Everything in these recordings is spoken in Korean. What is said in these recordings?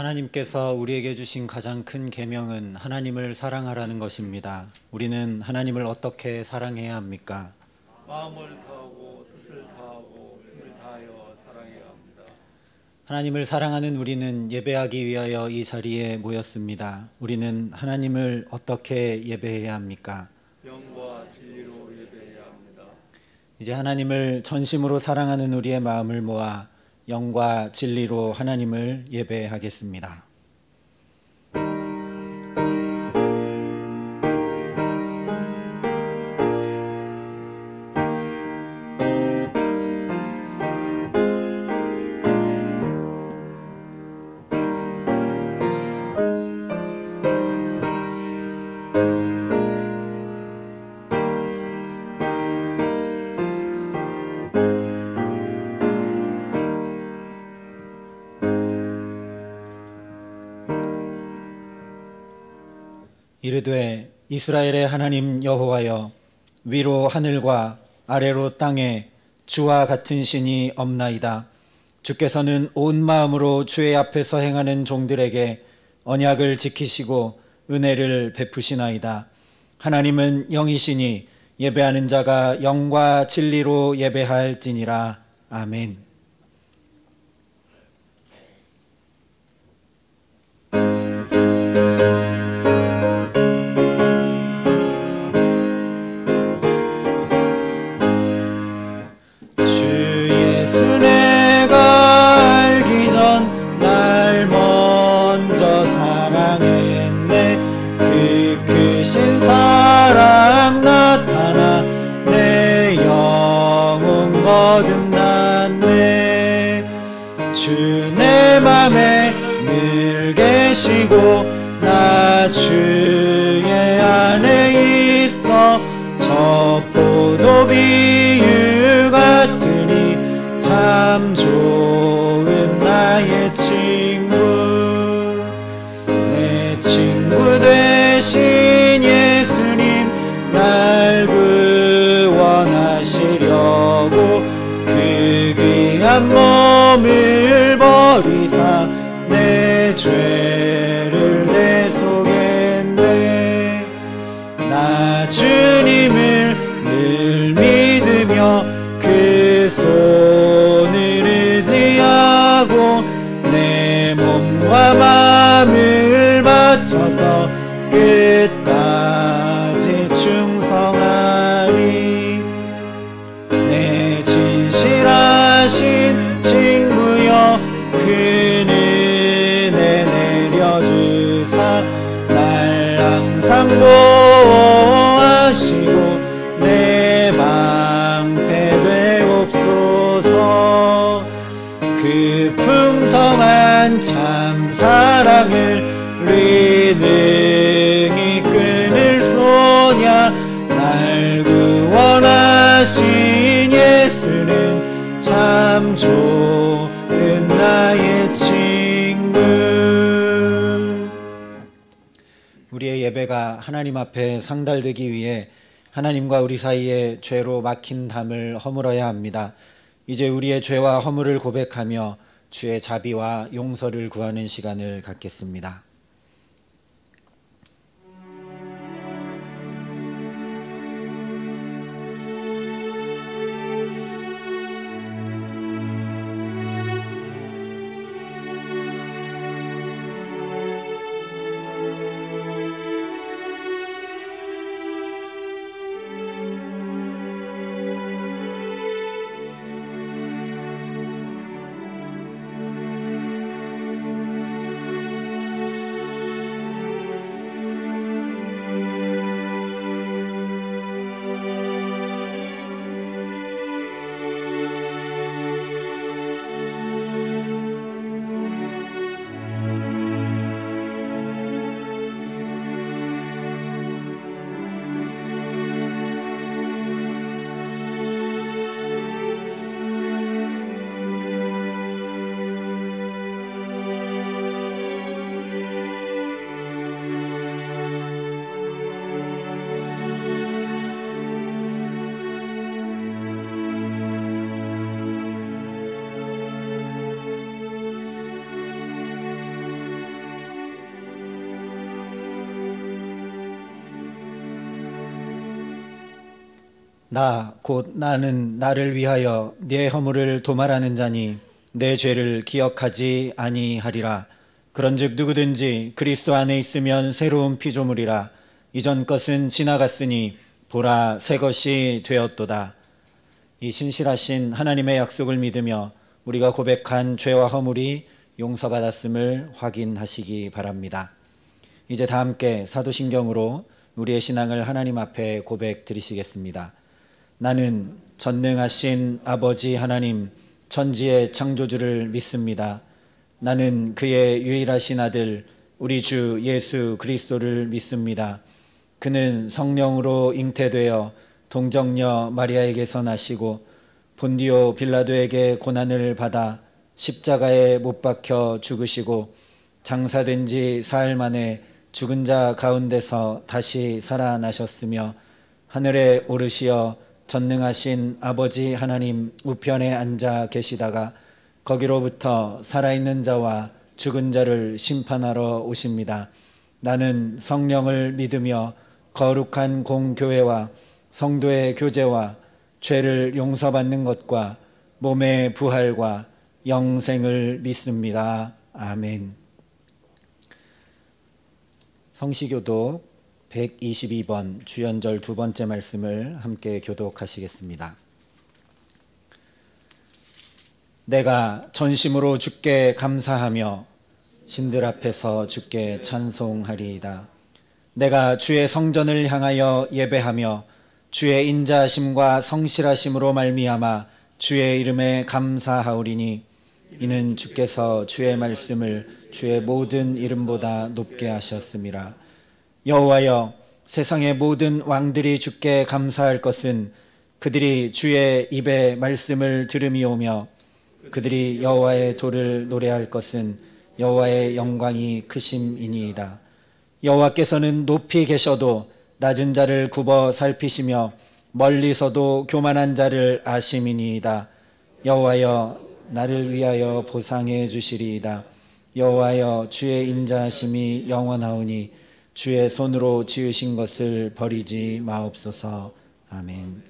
하나님께서 우리에게 주신 가장 큰 계명은 하나님을 사랑하라는 것입니다. 우리는 하나님을 어떻게 사랑해야 합니까? 마음을 다하고 뜻을 다하고 힘을 다하여 사랑해야 합니다. 하나님을 사랑하는 우리는 예배하기 위하여 이 자리에 모였습니다. 우리는 하나님을 어떻게 예배해야 합니까? 영과 진리로 예배해야 합니다. 이제 하나님을 전심으로 사랑하는 우리의 마음을 모아 영과 진리로 하나님을 예배하겠습니다. 이르되 이스라엘의 하나님 여호와여, 위로 하늘과 아래로 땅에 주와 같은 신이 없나이다. 주께서는 온 마음으로 주의 앞에서 행하는 종들에게 언약을 지키시고 은혜를 베푸시나이다. 하나님은 영이시니 예배하는 자가 영과 진리로 예배할지니라. 아멘. 신사랑 나타나 내 영혼 거듭났네. 주 내 맘에 늘 계시고 나 주의 안에 있어. 저 포도비유 같으니 참 좋은 나의 친구. 내 친구 되신 예수님 날 구원하시려고 그 귀한 몸을 버리사 내 죄를 대속했네. 나 주님을 늘 믿으며 그 손을 의지하고 내 몸과 마음을 바쳐서 끝까지 충성하리. 내 진실하신 친구여 큰 은혜 내려주사 날 항상 보호하시고 내 방패 되옵소서. 그 풍성한 참 사랑을 능히 끊을 소냐. 날 구원하신 예수는 참 좋은 나의 친구. 우리의 예배가 하나님 앞에 상달되기 위해 하나님과 우리 사이에 죄로 막힌 담을 허물어야 합니다. 이제 우리의 죄와 허물을 고백하며 주의 자비와 용서를 구하는 시간을 갖겠습니다. 나 곧 나는 나를 위하여 네 허물을 도말하는 자니 내 죄를 기억하지 아니하리라. 그런즉 누구든지 그리스도 안에 있으면 새로운 피조물이라. 이전 것은 지나갔으니 보라 새 것이 되었도다. 이 신실하신 하나님의 약속을 믿으며 우리가 고백한 죄와 허물이 용서받았음을 확인하시기 바랍니다. 이제 다 함께 사도신경으로 우리의 신앙을 하나님 앞에 고백 드리시겠습니다. 나는 전능하신 아버지 하나님 천지의 창조주를 믿습니다. 나는 그의 유일하신 아들 우리 주 예수 그리스도를 믿습니다. 그는 성령으로 잉태되어 동정녀 마리아에게서 나시고 본디오 빌라도에게 고난을 받아 십자가에 못 박혀 죽으시고 장사된 지 사흘 만에 죽은 자 가운데서 다시 살아나셨으며 하늘에 오르시어 전능하신 아버지 하나님 우편에 앉아 계시다가 거기로부터 살아있는 자와 죽은 자를 심판하러 오십니다. 나는 성령을 믿으며 거룩한 공교회와 성도의 교제와 죄를 용서받는 것과 몸의 부활과 영생을 믿습니다. 아멘. 성시교독 122번 주연절 두 번째 말씀을 함께 교독하시겠습니다. 내가 전심으로 주께 감사하며 신들 앞에서 주께 찬송하리이다. 내가 주의 성전을 향하여 예배하며 주의 인자하심과 성실하심으로 말미암아 주의 이름에 감사하오리니 이는 주께서 주의 말씀을 주의 모든 이름보다 높게 하셨음이라. 여호와여, 세상의 모든 왕들이 주께 감사할 것은 그들이 주의 입에 말씀을 들음이오며 그들이 여호와의 도를 노래할 것은 여호와의 영광이 크심이니이다. 여호와께서는 높이 계셔도 낮은 자를 굽어 살피시며 멀리서도 교만한 자를 아심이니이다. 여호와여, 나를 위하여 보상해 주시리이다. 여호와여, 주의 인자하심이 영원하오니 주의 손으로 지으신 것을 버리지 마옵소서. 아멘.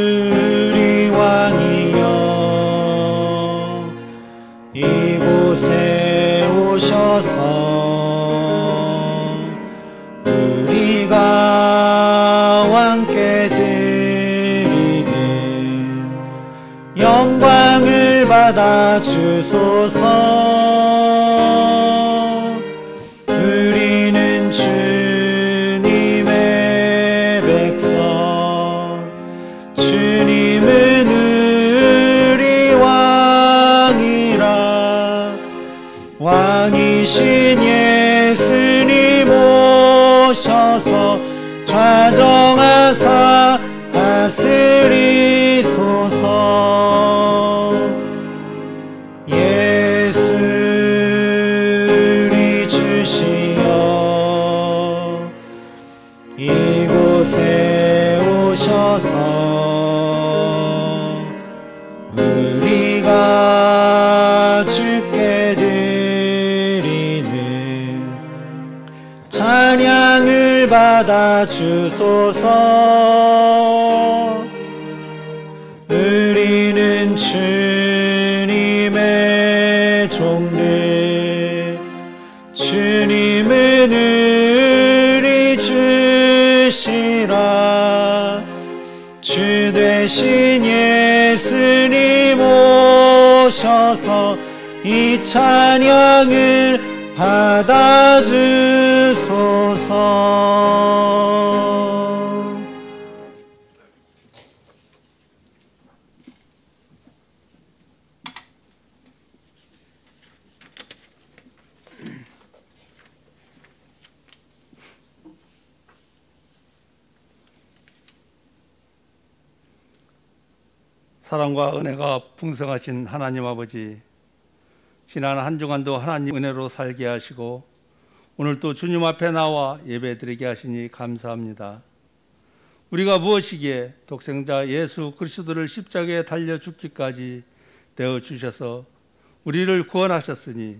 예수리 왕이여 이곳에 오셔서 우리가 왕께 드리는 영광을 받아 주소서. 우리는 주님의 백성, 주님은 우리 왕이라. 왕이신 예수님 오셔서 좌정하사 다스리소서. 예수리 주시여 이곳에 오셔서 우리가 주께 드리는 찬양을 받아 주소서. 우리는 주님의 종들, 주님은 우리 주시라. 주 되신 예수님 오셔서 이 찬양을 받아 주소서. 사랑과 은혜가 풍성하신 하나님 아버지, 지난 한 주간도 하나님 은혜로 살게 하시고 오늘 또 주님 앞에 나와 예배드리게 하시니 감사합니다. 우리가 무엇이기에 독생자 예수 그리스도를 십자가에 달려 죽기까지 내어 주셔서 우리를 구원하셨으니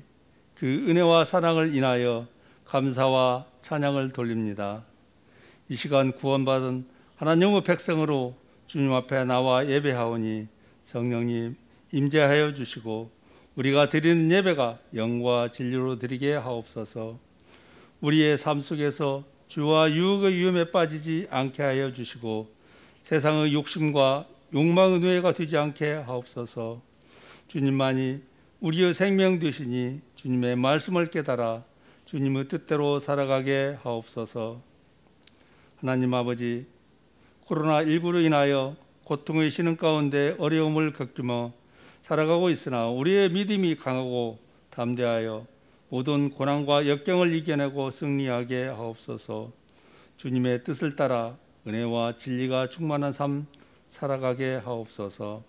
그 은혜와 사랑을 인하여 감사와 찬양을 돌립니다. 이 시간 구원받은 하나님의 백성으로 주님 앞에 나와 예배하오니 성령님 임재하여 주시고 우리가 드리는 예배가 영과 진리로 드리게 하옵소서. 우리의 삶 속에서 주와 유혹의 위험에 빠지지 않게 하여 주시고 세상의 욕심과 욕망의 노예가 되지 않게 하옵소서. 주님만이 우리의 생명 되시니 주님의 말씀을 깨달아 주님의 뜻대로 살아가게 하옵소서. 하나님 아버지, 코로나19로 인하여 고통의 시는 가운데 어려움을 겪으며 살아가고 있으나 우리의 믿음이 강하고 담대하여 모든 고난과 역경을 이겨내고 승리하게 하옵소서. 주님의 뜻을 따라 은혜와 진리가 충만한 삶 살아가게 하옵소서.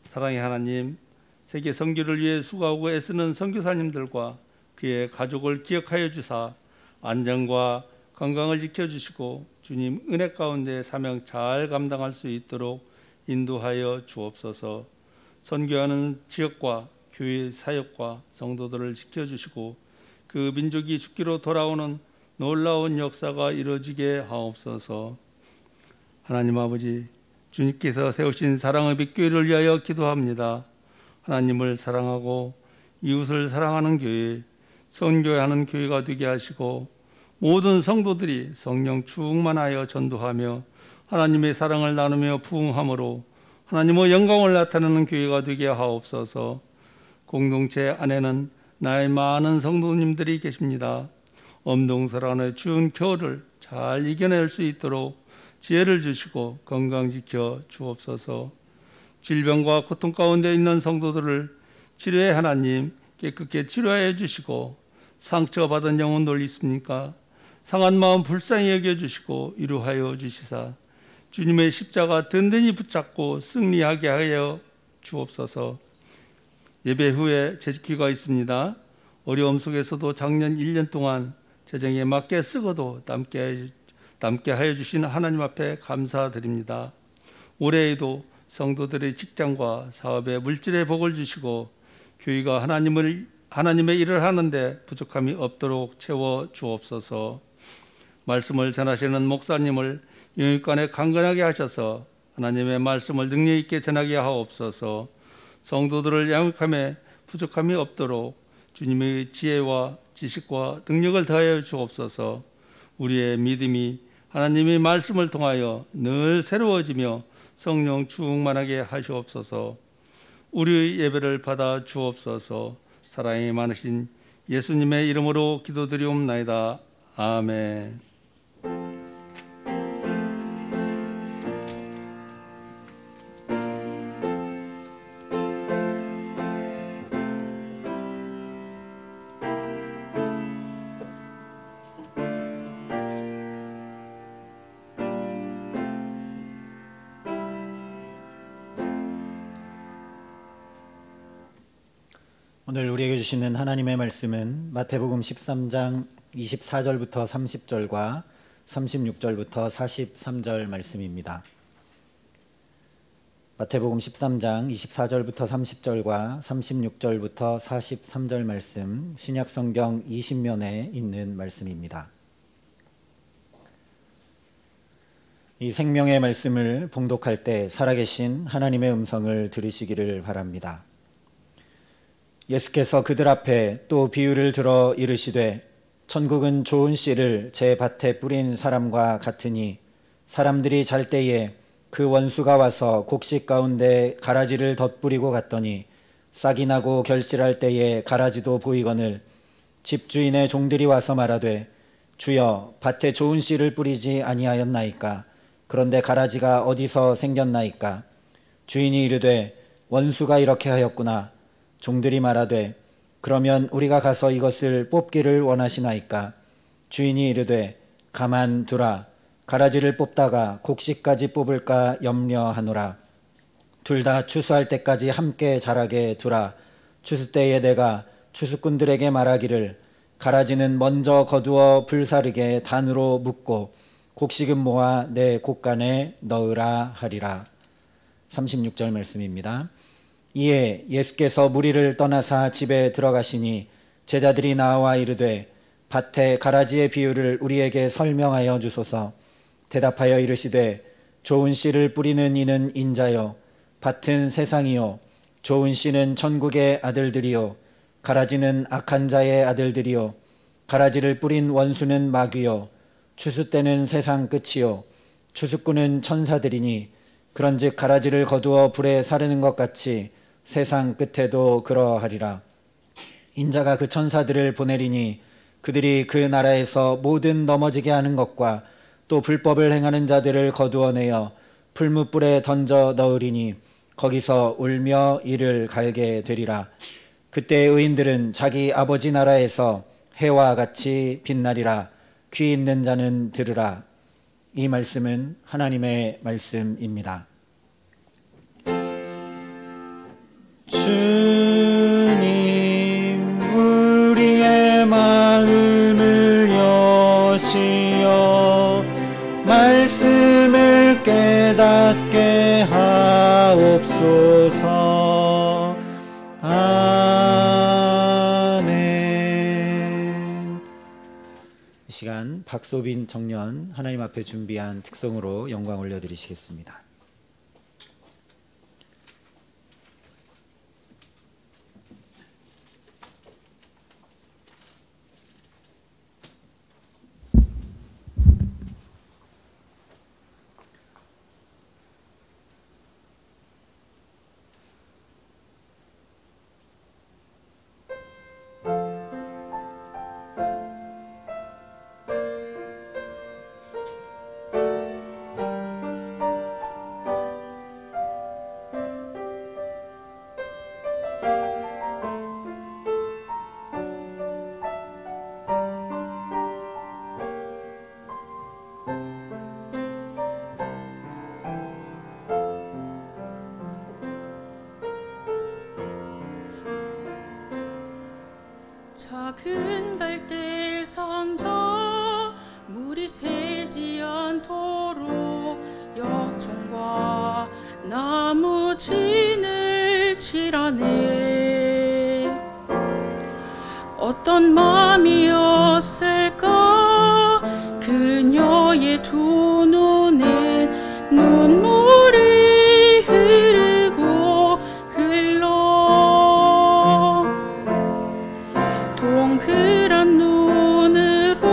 사랑의 하나님, 세계 선교를 위해 수고하고 애쓰는 선교사님들과 그의 가족을 기억하여 주사 안전과 건강을 지켜주시고 주님 은혜 가운데 사명 잘 감당할 수 있도록 인도하여 주옵소서. 선교하는 지역과 교회 사역과 성도들을 지켜주시고 그 민족이 죽기로 돌아오는 놀라운 역사가 이루어지게 하옵소서. 하나님 아버지, 주님께서 세우신 사랑의 빛교회를 위하여 기도합니다. 하나님을 사랑하고 이웃을 사랑하는 교회, 선교하는 교회가 되게 하시고 모든 성도들이 성령 충만하여 전도하며 하나님의 사랑을 나누며 부흥함으로 하나님의 영광을 나타내는 교회가 되게 하옵소서. 공동체 안에는 나의 많은 성도님들이 계십니다. 엄동설안의 추운 겨울을 잘 이겨낼 수 있도록 지혜를 주시고 건강 지켜 주옵소서. 질병과 고통 가운데 있는 성도들을 치료의 하나님 깨끗게 치료해 주시고 상처받은 영혼들 있습니까? 상한 마음 불쌍히 여겨주시고 위로하여 주시사 주님의 십자가 든든히 붙잡고 승리하게 하여 주옵소서. 예배 후에 재직기가 있습니다. 어려움 속에서도 작년 1년 동안 재정에 맞게 쓰고도 남게 하여 주신 하나님 앞에 감사드립니다. 올해에도 성도들의 직장과 사업에 물질의 복을 주시고 교회가 하나님의 일을 하는데 부족함이 없도록 채워 주옵소서. 말씀을 전하시는 목사님을 영육간에 강건하게 하셔서 하나님의 말씀을 능력 있게 전하게 하옵소서. 성도들을 양육함에 부족함이 없도록 주님의 지혜와 지식과 능력을 더하여 주옵소서. 우리의 믿음이 하나님의 말씀을 통하여 늘 새로워지며 성령 충만하게 하시옵소서. 우리의 예배를 받아 주옵소서. 사랑이 많으신 예수님의 이름으로 기도드리옵나이다. 아멘. 오늘 우리에게 주시는 하나님의 말씀은 마태복음 13장 24절부터 30절과 36절부터 43절 말씀입니다. 마태복음 13장 24절부터 30절과 36절부터 43절 말씀, 신약성경 20면에 있는 말씀입니다. 이 생명의 말씀을 봉독할 때 살아계신 하나님의 음성을 들으시기를 바랍니다. 예수께서 그들 앞에 또 비유를 들어 이르시되 천국은 좋은 씨를 제 밭에 뿌린 사람과 같으니 사람들이 잘 때에 그 원수가 와서 곡식 가운데 가라지를 덧뿌리고 갔더니 싹이 나고 결실할 때에 가라지도 보이거늘 집주인의 종들이 와서 말하되 주여 밭에 좋은 씨를 뿌리지 아니하였나이까? 그런데 가라지가 어디서 생겼나이까? 주인이 이르되 원수가 이렇게 하였구나. 종들이 말하되 그러면 우리가 가서 이것을 뽑기를 원하시나이까? 주인이 이르되 가만두라. 가라지를 뽑다가 곡식까지 뽑을까 염려하노라. 둘 다 추수할 때까지 함께 자라게 두라. 추수 때에 내가 추수꾼들에게 말하기를 가라지는 먼저 거두어 불사르게 단으로 묶고 곡식은 모아 내 곡간에 넣으라 하리라. 36절 말씀입니다. 이에 예수께서 무리를 떠나사 집에 들어가시니 제자들이 나와 이르되 밭의 가라지의 비유를 우리에게 설명하여 주소서. 대답하여 이르시되 좋은 씨를 뿌리는 이는 인자요 밭은 세상이요 좋은 씨는 천국의 아들들이요 가라지는 악한 자의 아들들이요 가라지를 뿌린 원수는 마귀요 추수 때는 세상 끝이요 추수꾼은 천사들이니 그런즉 가라지를 거두어 불에 사르는 것 같이 세상 끝에도 그러하리라. 인자가 그 천사들을 보내리니 그들이 그 나라에서 모든 넘어지게 하는 것과 또 불법을 행하는 자들을 거두어내어 풀무불에 던져 넣으리니 거기서 울며 이를 갈게 되리라. 그때 의인들은 자기 아버지 나라에서 해와 같이 빛나리라. 귀 있는 자는 들으라. 이 말씀은 하나님의 말씀입니다. 주님, 우리의 마음을 여시어 말씀을 깨닫게 하옵소서. 아멘. 이 시간 박소빈 청년 하나님 앞에 준비한 특성으로 영광 올려드리시겠습니다. 작은 갈대 상자 물이 새지 않도록 역청과 나무 진을 칠하네. 어떤 마음이었을까 그녀의 두 눈엔 눈물이 흐르고 흘러 동그란 눈으로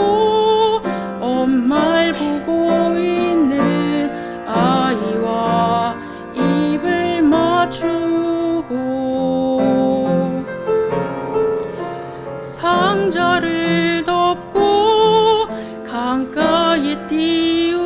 엄마를 보고 있는 아이와 입을 맞추고 상자를 덮고 강가에 띄우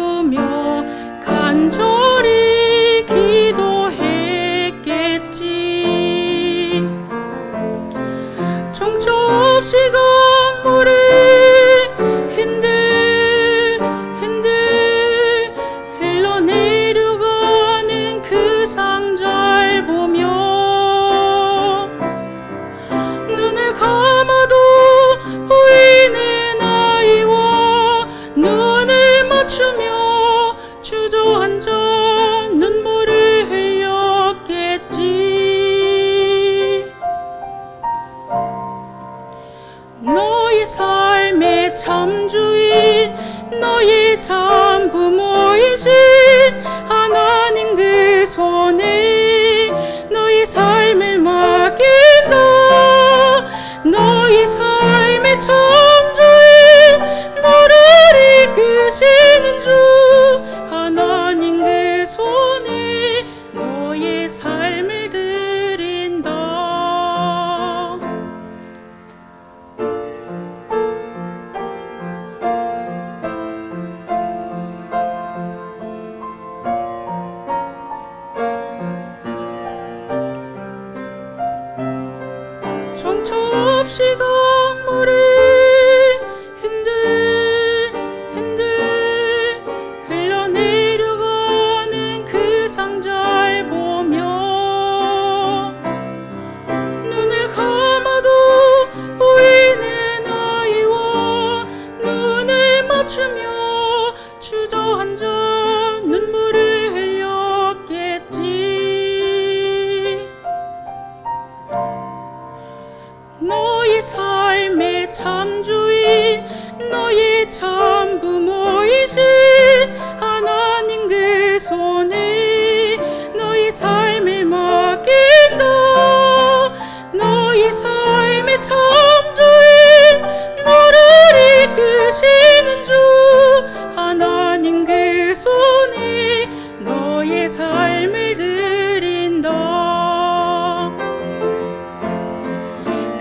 부모이신 하나님 그 손에 너희 삶을 맡긴다. 너희 삶의 창조인 너를 이끄시는 주 하나님 그 손에 너의 삶을 드린다.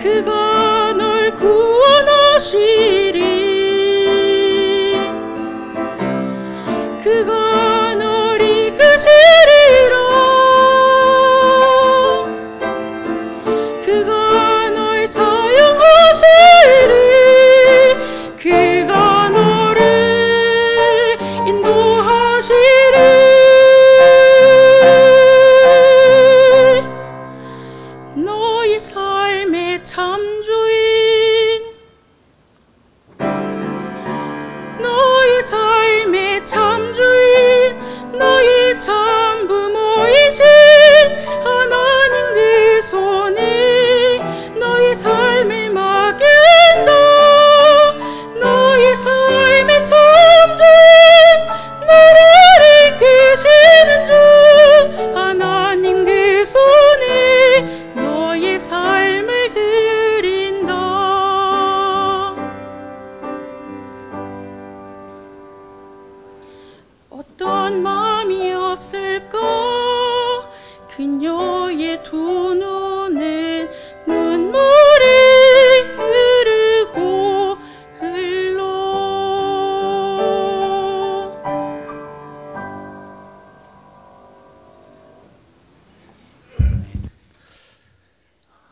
그가 널 구원하시리. 그가 널 이끄시리라. 그가 널 사용하시리. 그가 너를 인도하시리. 너희 삶의 참주인 너희 삶의 참주인 너희 참 부모이신 하나님 그 손에 너희 삶을 맡긴다. 너희 삶의 참주인 너를 이끄시는 주 하나님 그 손에 너의 삶을 드린다. 어떤 마음이었을까 그녀의 두 눈엔 눈물이 흐르고 흘러.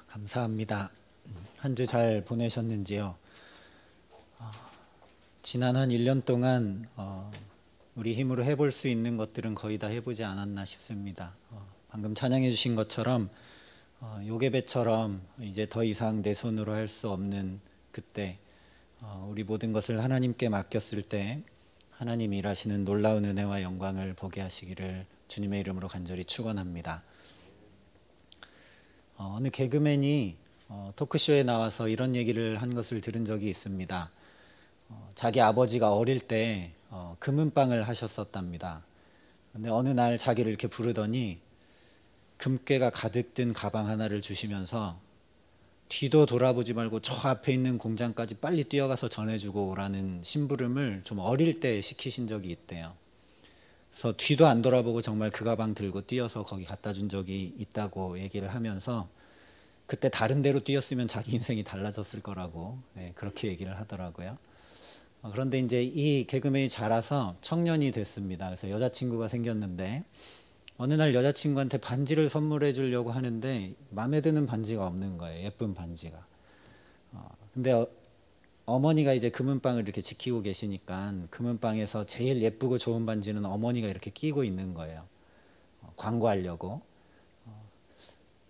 감사합니다. 한 주 잘 보내셨는지요? 지난 한 1년 동안 우리 힘으로 해볼 수 있는 것들은 거의 다 해보지 않았나 싶습니다. 방금 찬양해 주신 것처럼 요괴배처럼 이제 더 이상 내 손으로 할 수 없는 그때 우리 모든 것을 하나님께 맡겼을 때 하나님이 일하시는 놀라운 은혜와 영광을 보게 하시기를 주님의 이름으로 간절히 축원합니다. 어느 개그맨이 토크쇼에 나와서 이런 얘기를 한 것을 들은 적이 있습니다. 자기 아버지가 어릴 때 금은방을 하셨었답니다. 근데 어느 날 자기를 이렇게 부르더니 금괴가 가득 든 가방 하나를 주시면서 뒤도 돌아보지 말고 저 앞에 있는 공장까지 빨리 뛰어가서 전해주고 오라는 심부름을 좀 어릴 때 시키신 적이 있대요. 그래서 뒤도 안 돌아보고 정말 그 가방 들고 뛰어서 거기 갖다 준 적이 있다고 얘기를 하면서 그때 다른 데로 뛰었으면 자기 인생이 달라졌을 거라고 그렇게 얘기를 하더라고요. 그런데 이제 이 개그맨이 자라서 청년이 됐습니다. 그래서 여자친구가 생겼는데 어느 날 여자친구한테 반지를 선물해 주려고 하는데 마음에 드는 반지가 없는 거예요. 예쁜 반지가. 근데 어머니가 이제 금은방을 이렇게 지키고 계시니까 금은방에서 제일 예쁘고 좋은 반지는 어머니가 이렇게 끼고 있는 거예요. 광고하려고.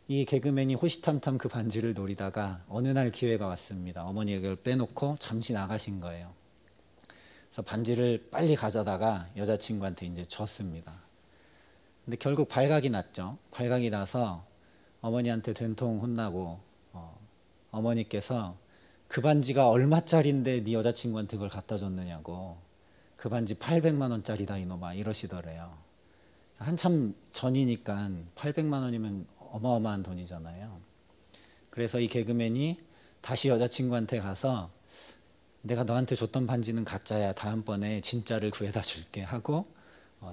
이 개그맨이 호시탐탐 그 반지를 노리다가 어느 날 기회가 왔습니다. 어머니가 그걸 빼놓고 잠시 나가신 거예요. 그래서 반지를 빨리 가져다가 여자친구한테 이제 줬습니다. 근데 결국 발각이 났죠. 발각이 나서 어머니한테 된통 혼나고 어머니께서 그 반지가 얼마짜리인데 네 여자친구한테 그걸 갖다 줬느냐고. 그 반지 800만 원짜리다 이놈아 이러시더래요. 한참 전이니까 800만 원이면 어마어마한 돈이잖아요. 그래서 이 개그맨이 다시 여자친구한테 가서 내가 너한테 줬던 반지는 가짜야. 다음번에 진짜를 구해다 줄게 하고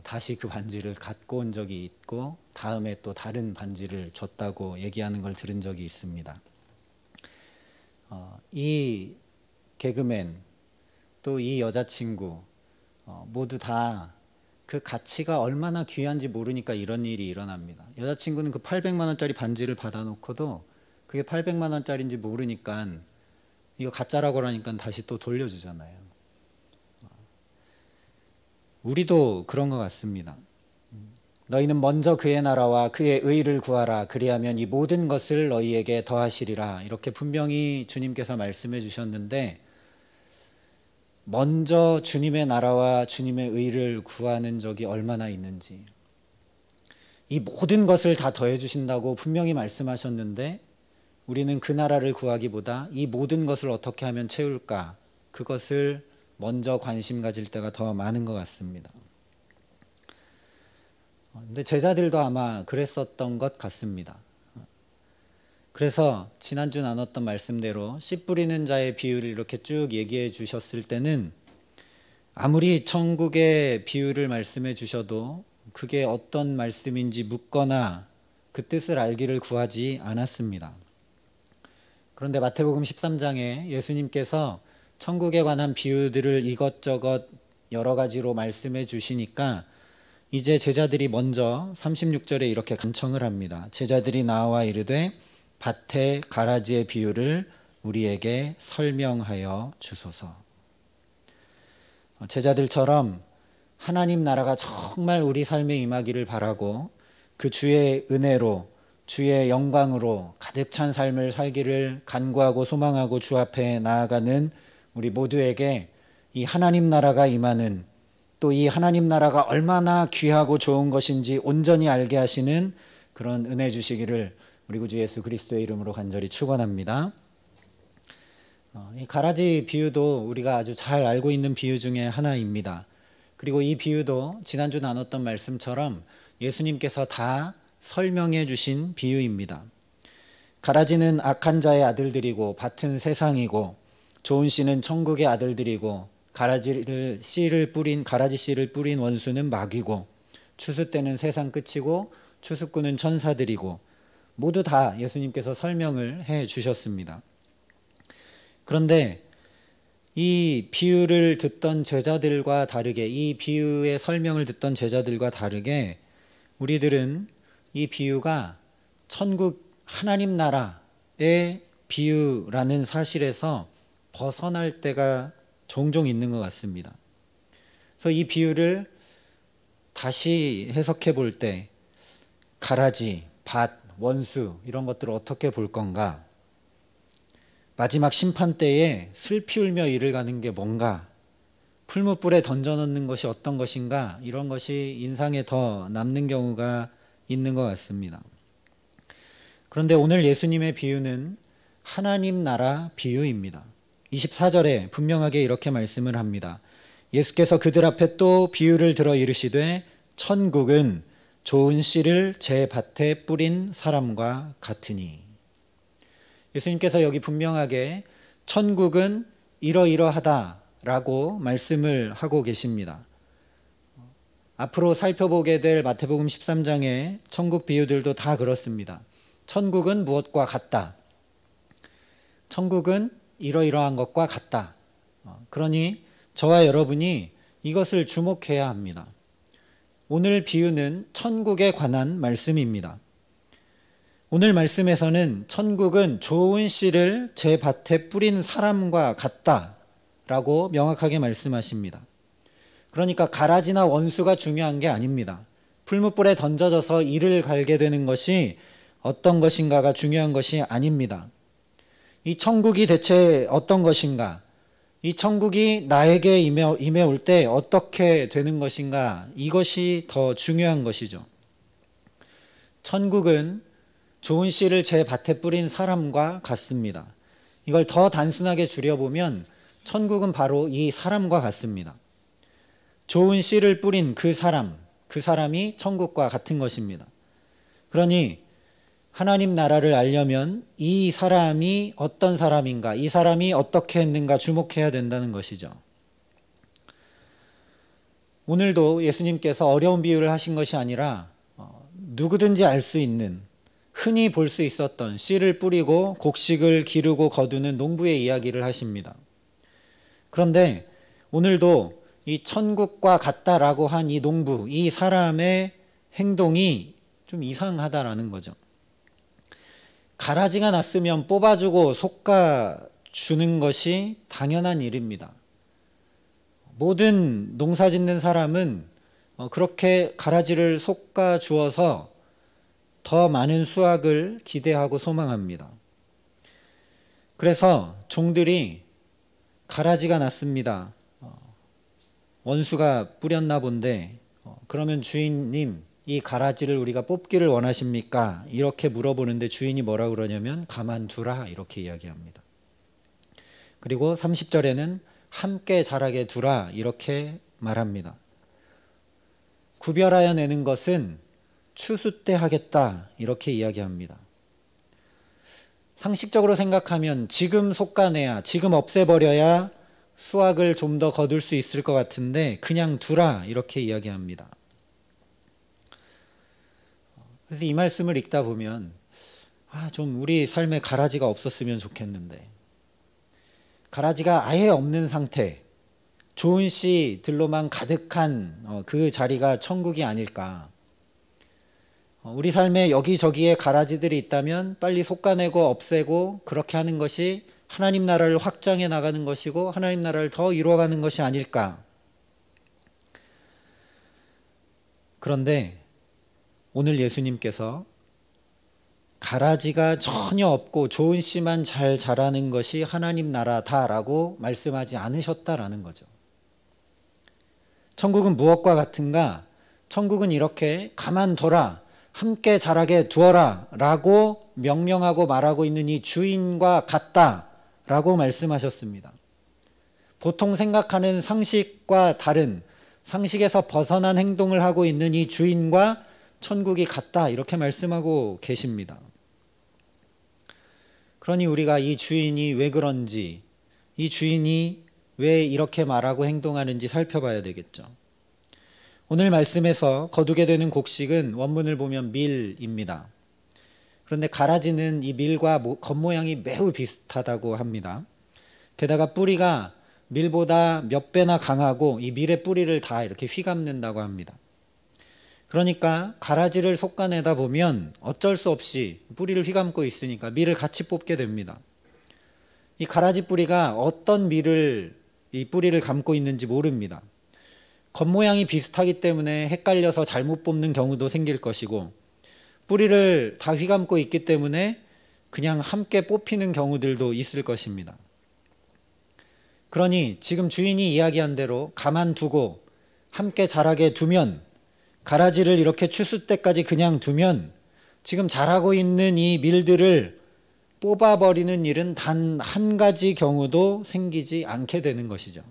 다시 그 반지를 갖고 온 적이 있고 다음에 또 다른 반지를 줬다고 얘기하는 걸 들은 적이 있습니다. 이 개그맨 또 이 여자친구 모두 다 그 가치가 얼마나 귀한지 모르니까 이런 일이 일어납니다. 여자친구는 그 800만 원짜리 반지를 받아놓고도 그게 800만 원짜리인지 모르니까 이거 가짜라고 하니까 다시 또 돌려주잖아요. 우리도 그런 것 같습니다. 너희는 먼저 그의 나라와 그의 의를 구하라. 그리하면 이 모든 것을 너희에게 더하시리라. 이렇게 분명히 주님께서 말씀해 주셨는데 먼저 주님의 나라와 주님의 의를 구하는 적이 얼마나 있는지, 이 모든 것을 다 더해 주신다고 분명히 말씀하셨는데 우리는 그 나라를 구하기보다 이 모든 것을 어떻게 하면 채울까, 그것을 먼저 관심 가질 때가 더 많은 것 같습니다. 근데 제자들도 아마 그랬었던 것 같습니다. 그래서 지난주 나눴던 말씀대로 씨 뿌리는 자의 비유를 이렇게 쭉 얘기해 주셨을 때는 아무리 천국의 비유를 말씀해 주셔도 그게 어떤 말씀인지 묻거나 그 뜻을 알기를 구하지 않았습니다. 그런데 마태복음 13장에 예수님께서 천국에 관한 비유들을 이것저것 여러 가지로 말씀해 주시니까 이제 제자들이 먼저 36절에 이렇게 간청을 합니다. 제자들이 나와 이르되 밭의 가라지의 비유를 우리에게 설명하여 주소서. 제자들처럼 하나님 나라가 정말 우리 삶에 임하기를 바라고 그 주의 은혜로 주의 영광으로 가득 찬 삶을 살기를 간구하고 소망하고 주 앞에 나아가는 우리 모두에게 이 하나님 나라가 임하는, 또 이 하나님 나라가 얼마나 귀하고 좋은 것인지 온전히 알게 하시는 그런 은혜 주시기를 우리 구주 예수 그리스도의 이름으로 간절히 축원합니다. 이 가라지 비유도 우리가 아주 잘 알고 있는 비유 중에 하나입니다. 그리고 이 비유도 지난주 나눴던 말씀처럼 예수님께서 다 설명해 주신 비유입니다. 가라지는 악한 자의 아들들이고 밭은 세상이고 좋은 씨는 천국의 아들들이고 가라지 씨를 뿌린 원수는 마귀고 추수 때는 세상 끝이고 추수꾼은 천사들이고 모두 다 예수님께서 설명을 해 주셨습니다. 그런데 이 비유를 듣던 제자들과 다르게, 이 비유의 설명을 듣던 제자들과 다르게 우리들은 이 비유가 천국 하나님 나라의 비유라는 사실에서 벗어날 때가 종종 있는 것 같습니다. 그래서 이 비유를 다시 해석해 볼 때 가라지, 밭, 원수 이런 것들을 어떻게 볼 건가? 마지막 심판 때에 슬피 울며 이를 가는 게 뭔가? 풀무불에 던져놓는 것이 어떤 것인가? 이런 것이 인상에 더 남는 경우가 있는 것 같습니다. 그런데 오늘 예수님의 비유는 하나님 나라 비유입니다. 24절에 분명하게 이렇게 말씀을 합니다. 예수께서 그들 앞에 또 비유를 들어 이르시되 천국은 좋은 씨를 제 밭에 뿌린 사람과 같으니. 예수님께서 여기 분명하게 천국은 이러이러하다라고 말씀을 하고 계십니다. 앞으로 살펴보게 될 마태복음 13장의 천국 비유들도 다 그렇습니다. 천국은 무엇과 같다. 천국은 이러이러한 것과 같다. 그러니 저와 여러분이 이것을 주목해야 합니다. 오늘 비유는 천국에 관한 말씀입니다. 오늘 말씀에서는 천국은 좋은 씨를 제 밭에 뿌린 사람과 같다라고 명확하게 말씀하십니다. 그러니까 가라지나 원수가 중요한 게 아닙니다. 풀무불에 던져져서 이를 갈게 되는 것이 어떤 것인가가 중요한 것이 아닙니다. 이 천국이 대체 어떤 것인가? 이 천국이 나에게 임해 올 때 어떻게 되는 것인가? 이것이 더 중요한 것이죠. 천국은 좋은 씨를 제 밭에 뿌린 사람과 같습니다. 이걸 더 단순하게 줄여보면 천국은 바로 이 사람과 같습니다. 좋은 씨를 뿌린 그 사람이 천국과 같은 것입니다. 그러니 하나님 나라를 알려면 이 사람이 어떤 사람인가, 이 사람이 어떻게 했는가 주목해야 된다는 것이죠. 오늘도 예수님께서 어려운 비유를 하신 것이 아니라 누구든지 알 수 있는, 흔히 볼 수 있었던 씨를 뿌리고 곡식을 기르고 거두는 농부의 이야기를 하십니다. 그런데 오늘도 이 천국과 같다라고 한 이 농부, 이 사람의 행동이 좀 이상하다라는 거죠. 가라지가 났으면 뽑아주고 솎아주는 것이 당연한 일입니다. 모든 농사 짓는 사람은 그렇게 가라지를 솎아주어서 더 많은 수확을 기대하고 소망합니다. 그래서 종들이 가라지가 났습니다. 원수가 뿌렸나 본데 그러면 주인님, 이 가라지를 우리가 뽑기를 원하십니까? 이렇게 물어보는데 주인이 뭐라 그러냐면 가만두라 이렇게 이야기합니다. 그리고 30절에는 함께 자라게 두라 이렇게 말합니다. 구별하여 내는 것은 추수 때 하겠다 이렇게 이야기합니다. 상식적으로 생각하면 지금 솎아내야, 지금 없애버려야 수확을 좀 더 거둘 수 있을 것 같은데 그냥 두라 이렇게 이야기합니다. 그래서 이 말씀을 읽다 보면 좀 우리 삶에 가라지가 없었으면 좋겠는데, 가라지가 아예 없는 상태, 좋은 씨들로만 가득한 그 자리가 천국이 아닐까. 우리 삶에 여기저기에 가라지들이 있다면 빨리 솎아내고 없애고 그렇게 하는 것이 하나님 나라를 확장해 나가는 것이고 하나님 나라를 더 이루어가는 것이 아닐까. 그런데 오늘 예수님께서 가라지가 전혀 없고 좋은 씨만 잘 자라는 것이 하나님 나라다라고 말씀하지 않으셨다라는 거죠. 천국은 무엇과 같은가? 천국은 이렇게 가만둬라, 함께 자라게 두어라 라고 명령하고 말하고 있는 이 주인과 같다라고 말씀하셨습니다. 보통 생각하는 상식과 다른, 상식에서 벗어난 행동을 하고 있는 이 주인과 천국이 같다 이렇게 말씀하고 계십니다. 그러니 우리가 이 주인이 왜 그런지, 이 주인이 왜 이렇게 말하고 행동하는지 살펴봐야 되겠죠. 오늘 말씀에서 거두게 되는 곡식은 원문을 보면 밀입니다. 그런데 가라지는 이 밀과 겉모양이 매우 비슷하다고 합니다. 게다가 뿌리가 밀보다 몇 배나 강하고 이 밀의 뿌리를 다 이렇게 휘감는다고 합니다. 그러니까 가라지를 솎아내다 보면 어쩔 수 없이 뿌리를 휘감고 있으니까 밀을 같이 뽑게 됩니다. 이 가라지 뿌리가 어떤 밀을 이 뿌리를 감고 있는지 모릅니다. 겉모양이 비슷하기 때문에 헷갈려서 잘못 뽑는 경우도 생길 것이고, 뿌리를 다 휘감고 있기 때문에 그냥 함께 뽑히는 경우들도 있을 것입니다. 그러니 지금 주인이 이야기한 대로 가만두고 함께 자라게 두면, 가라지를 이렇게 추수 때까지 그냥 두면 지금 자라고 있는 이 밀들을 뽑아버리는 일은 단 한 가지 경우도 생기지 않게 되는 것이죠.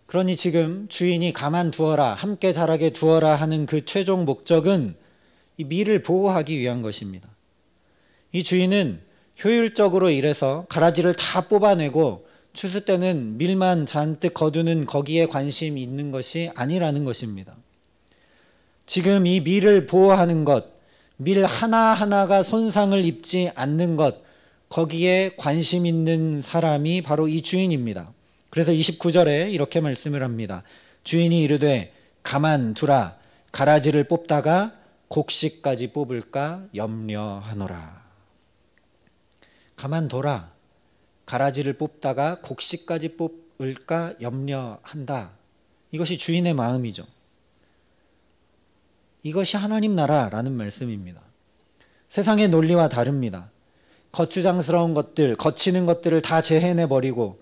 그러니 지금 주인이 가만두어라, 함께 자라게 두어라 하는 그 최종 목적은 이 밀을 보호하기 위한 것입니다. 이 주인은 효율적으로 일해서 가라지를 다 뽑아내고 추수 때는 밀만 잔뜩 거두는 거기에 관심이 있는 것이 아니라는 것입니다. 지금 이 밀을 보호하는 것, 밀 하나하나가 손상을 입지 않는 것, 거기에 관심 있는 사람이 바로 이 주인입니다. 그래서 29절에 이렇게 말씀을 합니다. 주인이 이르되 가만두라, 가라지를 뽑다가 곡식까지 뽑을까 염려하노라. 가만둬라, 가라지를 뽑다가 곡식까지 뽑을까 염려한다. 이것이 주인의 마음이죠. 이것이 하나님 나라라는 말씀입니다. 세상의 논리와 다릅니다. 거추장스러운 것들, 거치는 것들을 다 재해내버리고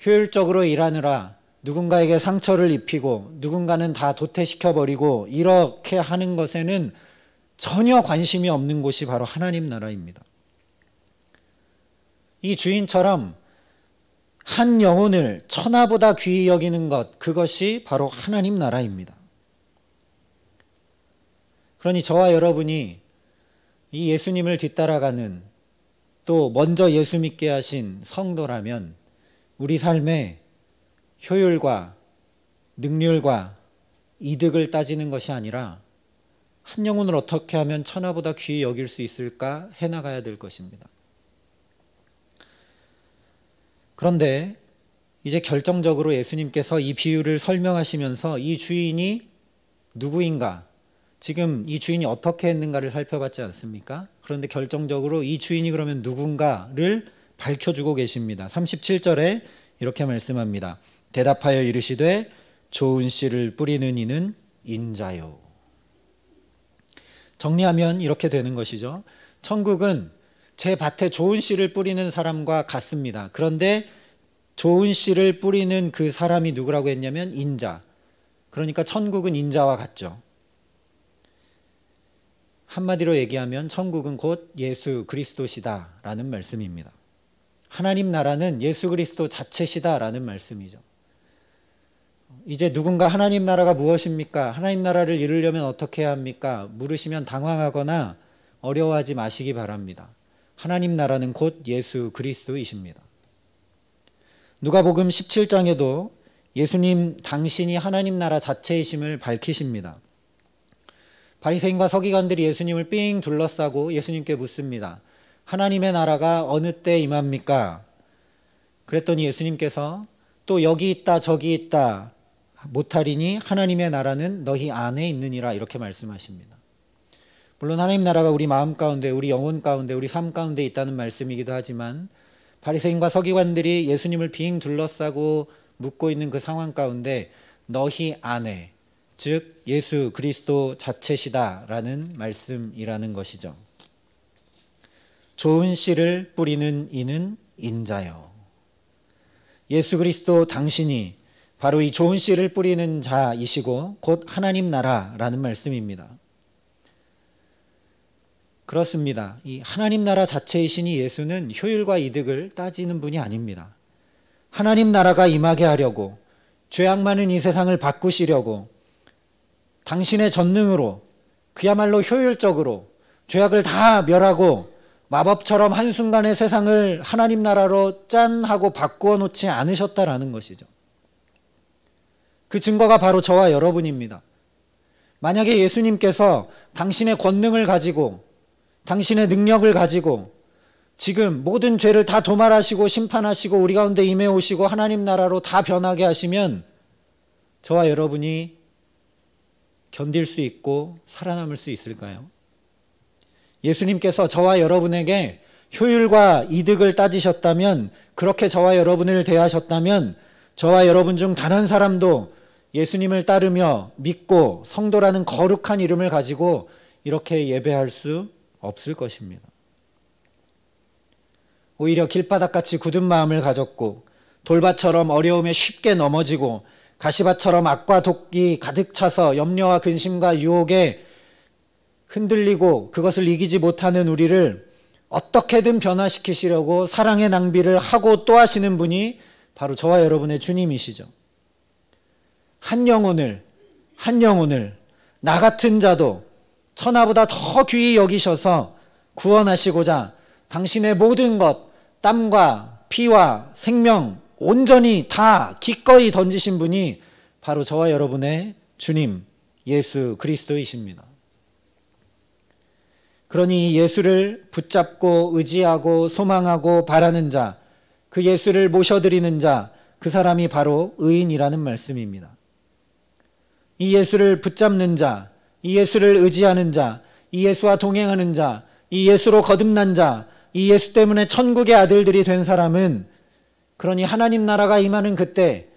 효율적으로 일하느라 누군가에게 상처를 입히고 누군가는 다 도태시켜버리고 이렇게 하는 것에는 전혀 관심이 없는 곳이 바로 하나님 나라입니다. 이 주인처럼 한 영혼을 천하보다 귀히 여기는 것, 그것이 바로 하나님 나라입니다. 그러니 저와 여러분이 이 예수님을 뒤따라가는, 또 먼저 예수 믿게 하신 성도라면 우리 삶에 효율과 능률과 이득을 따지는 것이 아니라 한 영혼을 어떻게 하면 천하보다 귀히 여길 수 있을까 해나가야 될 것입니다. 그런데 이제 결정적으로 예수님께서 이 비유를 설명하시면서 이 주인이 누구인가, 지금 이 주인이 어떻게 했는가를 살펴봤지 않습니까? 그런데 결정적으로 이 주인이 그러면 누군가를 밝혀주고 계십니다. 37절에 이렇게 말씀합니다. 대답하여 이르시되 좋은 씨를 뿌리는 이는 인자요. 정리하면 이렇게 되는 것이죠. 천국은 제 밭에 좋은 씨를 뿌리는 사람과 같습니다. 그런데 좋은 씨를 뿌리는 그 사람이 누구라고 했냐면 인자. 그러니까 천국은 인자와 같죠. 한마디로 얘기하면 천국은 곧 예수 그리스도시다라는 말씀입니다. 하나님 나라는 예수 그리스도 자체시다라는 말씀이죠. 이제 누군가 하나님 나라가 무엇입니까? 하나님 나라를 이루려면 어떻게 해야 합니까? 물으시면 당황하거나 어려워하지 마시기 바랍니다. 하나님 나라는 곧 예수 그리스도이십니다. 누가복음 17장에도 예수님 당신이 하나님 나라 자체이심을 밝히십니다. 바리새인과 서기관들이 예수님을 삥 둘러싸고 예수님께 묻습니다. 하나님의 나라가 어느 때 임합니까? 그랬더니 예수님께서 또 여기 있다 저기 있다 못하리니 하나님의 나라는 너희 안에 있느니라 이렇게 말씀하십니다. 물론 하나님 나라가 우리 마음 가운데, 우리 영혼 가운데, 우리 삶 가운데 있다는 말씀이기도 하지만 바리새인과 서기관들이 예수님을 빙 둘러싸고 묻고 있는 그 상황 가운데 너희 안에, 즉 예수 그리스도 자체시다라는 말씀이라는 것이죠. 좋은 씨를 뿌리는 이는 인자요. 예수 그리스도 당신이 바로 이 좋은 씨를 뿌리는 자이시고 곧 하나님 나라라는 말씀입니다. 그렇습니다. 이 하나님 나라 자체이시니 예수는 효율과 이득을 따지는 분이 아닙니다. 하나님 나라가 임하게 하려고, 죄악 많은 이 세상을 바꾸시려고 당신의 전능으로 그야말로 효율적으로 죄악을 다 멸하고 마법처럼 한순간에 세상을 하나님 나라로 짠 하고 바꾸어 놓지 않으셨다라는 것이죠. 그 증거가 바로 저와 여러분입니다. 만약에 예수님께서 당신의 권능을 가지고 당신의 능력을 가지고 지금 모든 죄를 다 도말하시고 심판하시고 우리 가운데 임해 오시고 하나님 나라로 다 변하게 하시면 저와 여러분이 견딜 수 있고 살아남을 수 있을까요? 예수님께서 저와 여러분에게 효율과 이득을 따지셨다면, 그렇게 저와 여러분을 대하셨다면 저와 여러분 중 단 한 사람도 예수님을 따르며 믿고 성도라는 거룩한 이름을 가지고 이렇게 예배할 수 없을 것입니다. 오히려 길바닥같이 굳은 마음을 가졌고 돌밭처럼 어려움에 쉽게 넘어지고 가시밭처럼 악과 독이 가득 차서 염려와 근심과 유혹에 흔들리고 그것을 이기지 못하는 우리를 어떻게든 변화시키시려고 사랑의 낭비를 하고 또 하시는 분이 바로 저와 여러분의 주님이시죠. 한 영혼을 나 같은 자도 천하보다 더 귀히 여기셔서 구원하시고자 당신의 모든 것, 땀과 피와 생명 온전히 다 기꺼이 던지신 분이 바로 저와 여러분의 주님 예수 그리스도이십니다. 그러니 예수를 붙잡고 의지하고 소망하고 바라는 자, 그 예수를 모셔드리는 자, 그 사람이 바로 의인이라는 말씀입니다. 이 예수를 붙잡는 자, 이 예수를 의지하는 자, 이 예수와 동행하는 자, 이 예수로 거듭난 자, 이 예수 때문에 천국의 아들들이 된 사람은 그러니 하나님 나라가 임하는 그때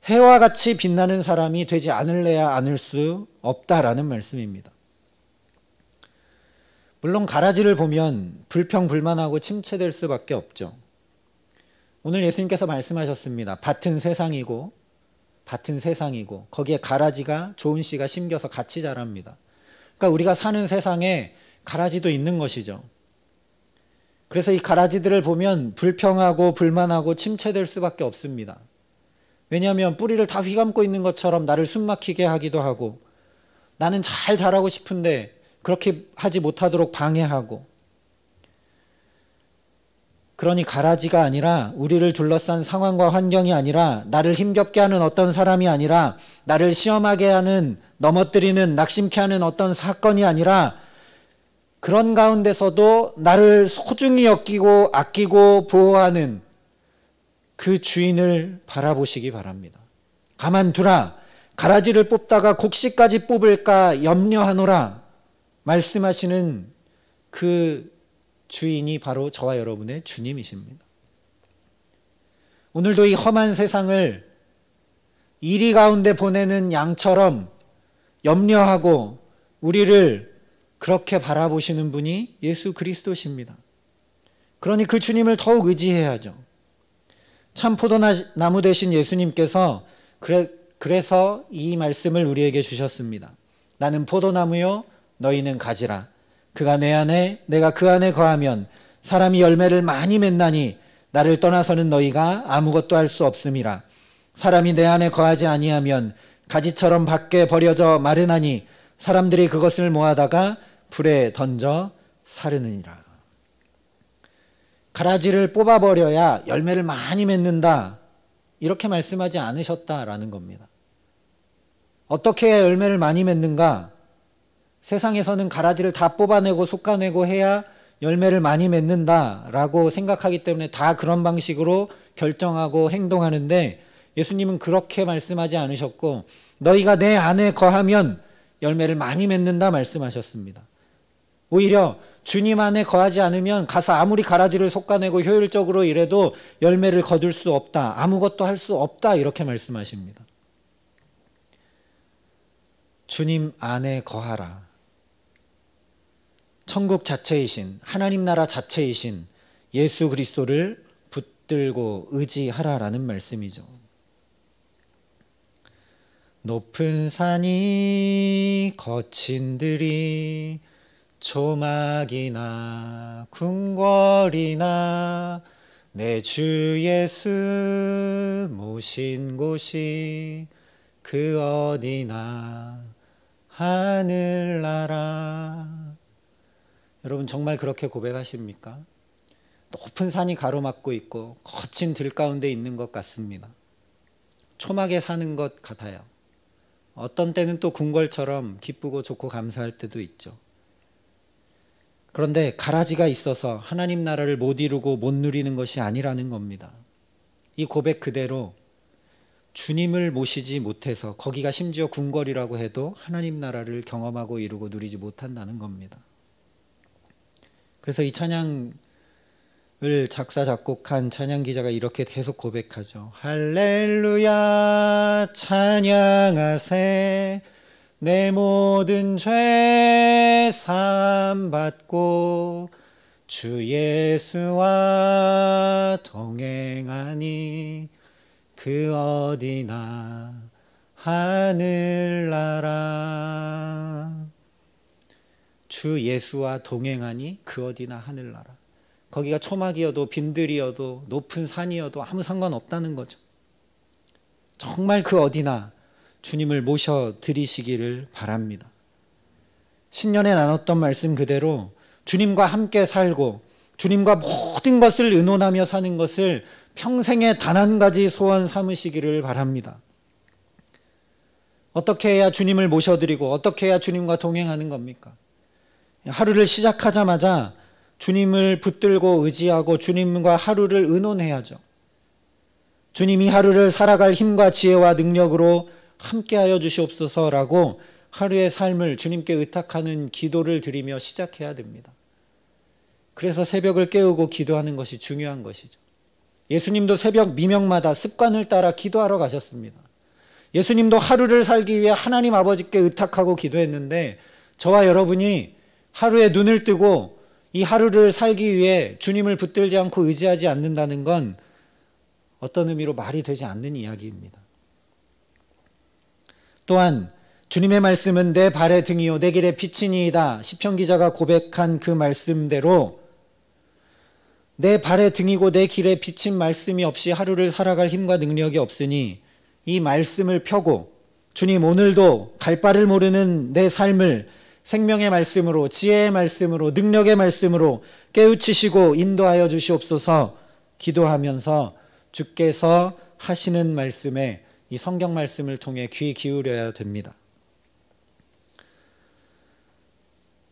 해와 같이 빛나는 사람이 되지 않을래야 않을 수 없다라는 말씀입니다. 물론 가라지를 보면 불평불만하고 침체될 수밖에 없죠. 오늘 예수님께서 말씀하셨습니다. 밭은 세상이고 거기에 가라지가 좋은 씨가 심겨서 같이 자랍니다. 그러니까 우리가 사는 세상에 가라지도 있는 것이죠. 그래서 이 가라지들을 보면 불평하고 불만하고 침체될 수밖에 없습니다. 왜냐하면 뿌리를 다 휘감고 있는 것처럼 나를 숨막히게 하기도 하고, 나는 잘 자라고 싶은데 그렇게 하지 못하도록 방해하고, 그러니 가라지가 아니라, 우리를 둘러싼 상황과 환경이 아니라, 나를 힘겹게 하는 어떤 사람이 아니라, 나를 시험하게 하는, 넘어뜨리는, 낙심케 하는 어떤 사건이 아니라, 그런 가운데서도 나를 소중히 여기고 아끼고 보호하는 그 주인을 바라보시기 바랍니다. 가만두라, 가라지를 뽑다가 곡식까지 뽑을까 염려하노라 말씀하시는 그 주인이 바로 저와 여러분의 주님이십니다. 오늘도 이 험한 세상을 이리 가운데 보내는 양처럼 염려하고 우리를 그렇게 바라보시는 분이 예수 그리스도십니다. 그러니 그 주님을 더욱 의지해야죠. 참 포도나무 되신 예수님께서 그래서 이 말씀을 우리에게 주셨습니다. 나는 포도나무요 너희는 가지라. 그가 내 안에 내가 그 안에 거하면 사람이 열매를 많이 맺나니 나를 떠나서는 너희가 아무것도 할 수 없음이라. 사람이 내 안에 거하지 아니하면 가지처럼 밖에 버려져 마르나니 사람들이 그것을 모아다가 불에 던져 사르느니라. 가라지를 뽑아버려야 열매를 많이 맺는다, 이렇게 말씀하지 않으셨다라는 겁니다. 어떻게 해야 열매를 많이 맺는가? 세상에서는 가라지를 다 뽑아내고 솎아내고 해야 열매를 많이 맺는다라고 생각하기 때문에 다 그런 방식으로 결정하고 행동하는데, 예수님은 그렇게 말씀하지 않으셨고 너희가 내 안에 거하면 열매를 많이 맺는다 말씀하셨습니다. 오히려 주님 안에 거하지 않으면 가서 아무리 가라지를 솎아내고 효율적으로 일해도 열매를 거둘 수 없다, 아무것도 할 수 없다, 이렇게 말씀하십니다. 주님 안에 거하라. 천국 자체이신, 하나님 나라 자체이신 예수 그리스도를 붙들고 의지하라라는 말씀이죠. 높은 산이 거친 들이 조막이나 궁궐이나 내 주 예수 모신 곳이 그 어디나 하늘나라. 여러분 정말 그렇게 고백하십니까? 높은 산이 가로막고 있고 거친 들 가운데 있는 것 같습니다. 초막에 사는 것 같아요. 어떤 때는 또 궁궐처럼 기쁘고 좋고 감사할 때도 있죠. 그런데 가라지가 있어서 하나님 나라를 못 이루고 못 누리는 것이 아니라는 겁니다. 이 고백 그대로 주님을 모시지 못해서, 거기가 심지어 궁궐이라고 해도 하나님 나라를 경험하고 이루고 누리지 못한다는 겁니다. 그래서 이 찬양을 작사 작곡한 찬양 기자가 이렇게 계속 고백하죠. 할렐루야 찬양하세, 내 모든 죄 사함 받고 주 예수와 동행하니 그 어디나 하늘나라. 주 예수와 동행하니 그 어디나 하늘나라. 거기가 초막이어도 빈들이어도 높은 산이어도 아무 상관없다는 거죠. 정말 그 어디나 주님을 모셔드리시기를 바랍니다. 신년에 나눴던 말씀 그대로 주님과 함께 살고 주님과 모든 것을 의논하며 사는 것을 평생에 단 한 가지 소원 삼으시기를 바랍니다. 어떻게 해야 주님을 모셔드리고 어떻게 해야 주님과 동행하는 겁니까? 하루를 시작하자마자 주님을 붙들고 의지하고 주님과 하루를 의논해야죠. 주님이 하루를 살아갈 힘과 지혜와 능력으로 함께하여 주시옵소서라고 하루의 삶을 주님께 의탁하는 기도를 드리며 시작해야 됩니다. 그래서 새벽을 깨우고 기도하는 것이 중요한 것이죠. 예수님도 새벽 미명마다 습관을 따라 기도하러 가셨습니다. 예수님도 하루를 살기 위해 하나님 아버지께 의탁하고 기도했는데, 저와 여러분이 하루에 눈을 뜨고 이 하루를 살기 위해 주님을 붙들지 않고 의지하지 않는다는 건 어떤 의미로 말이 되지 않는 이야기입니다. 또한 주님의 말씀은 내 발의 등이요 내 길의 빛이니이다. 시편 기자가 고백한 그 말씀대로 내 발의 등이고 내 길에 비친 말씀이 없이 하루를 살아갈 힘과 능력이 없으니 이 말씀을 펴고 주님 오늘도 갈 바를 모르는 내 삶을 생명의 말씀으로, 지혜의 말씀으로, 능력의 말씀으로 깨우치시고 인도하여 주시옵소서 기도하면서 주께서 하시는 말씀에, 이 성경 말씀을 통해 귀 기울여야 됩니다.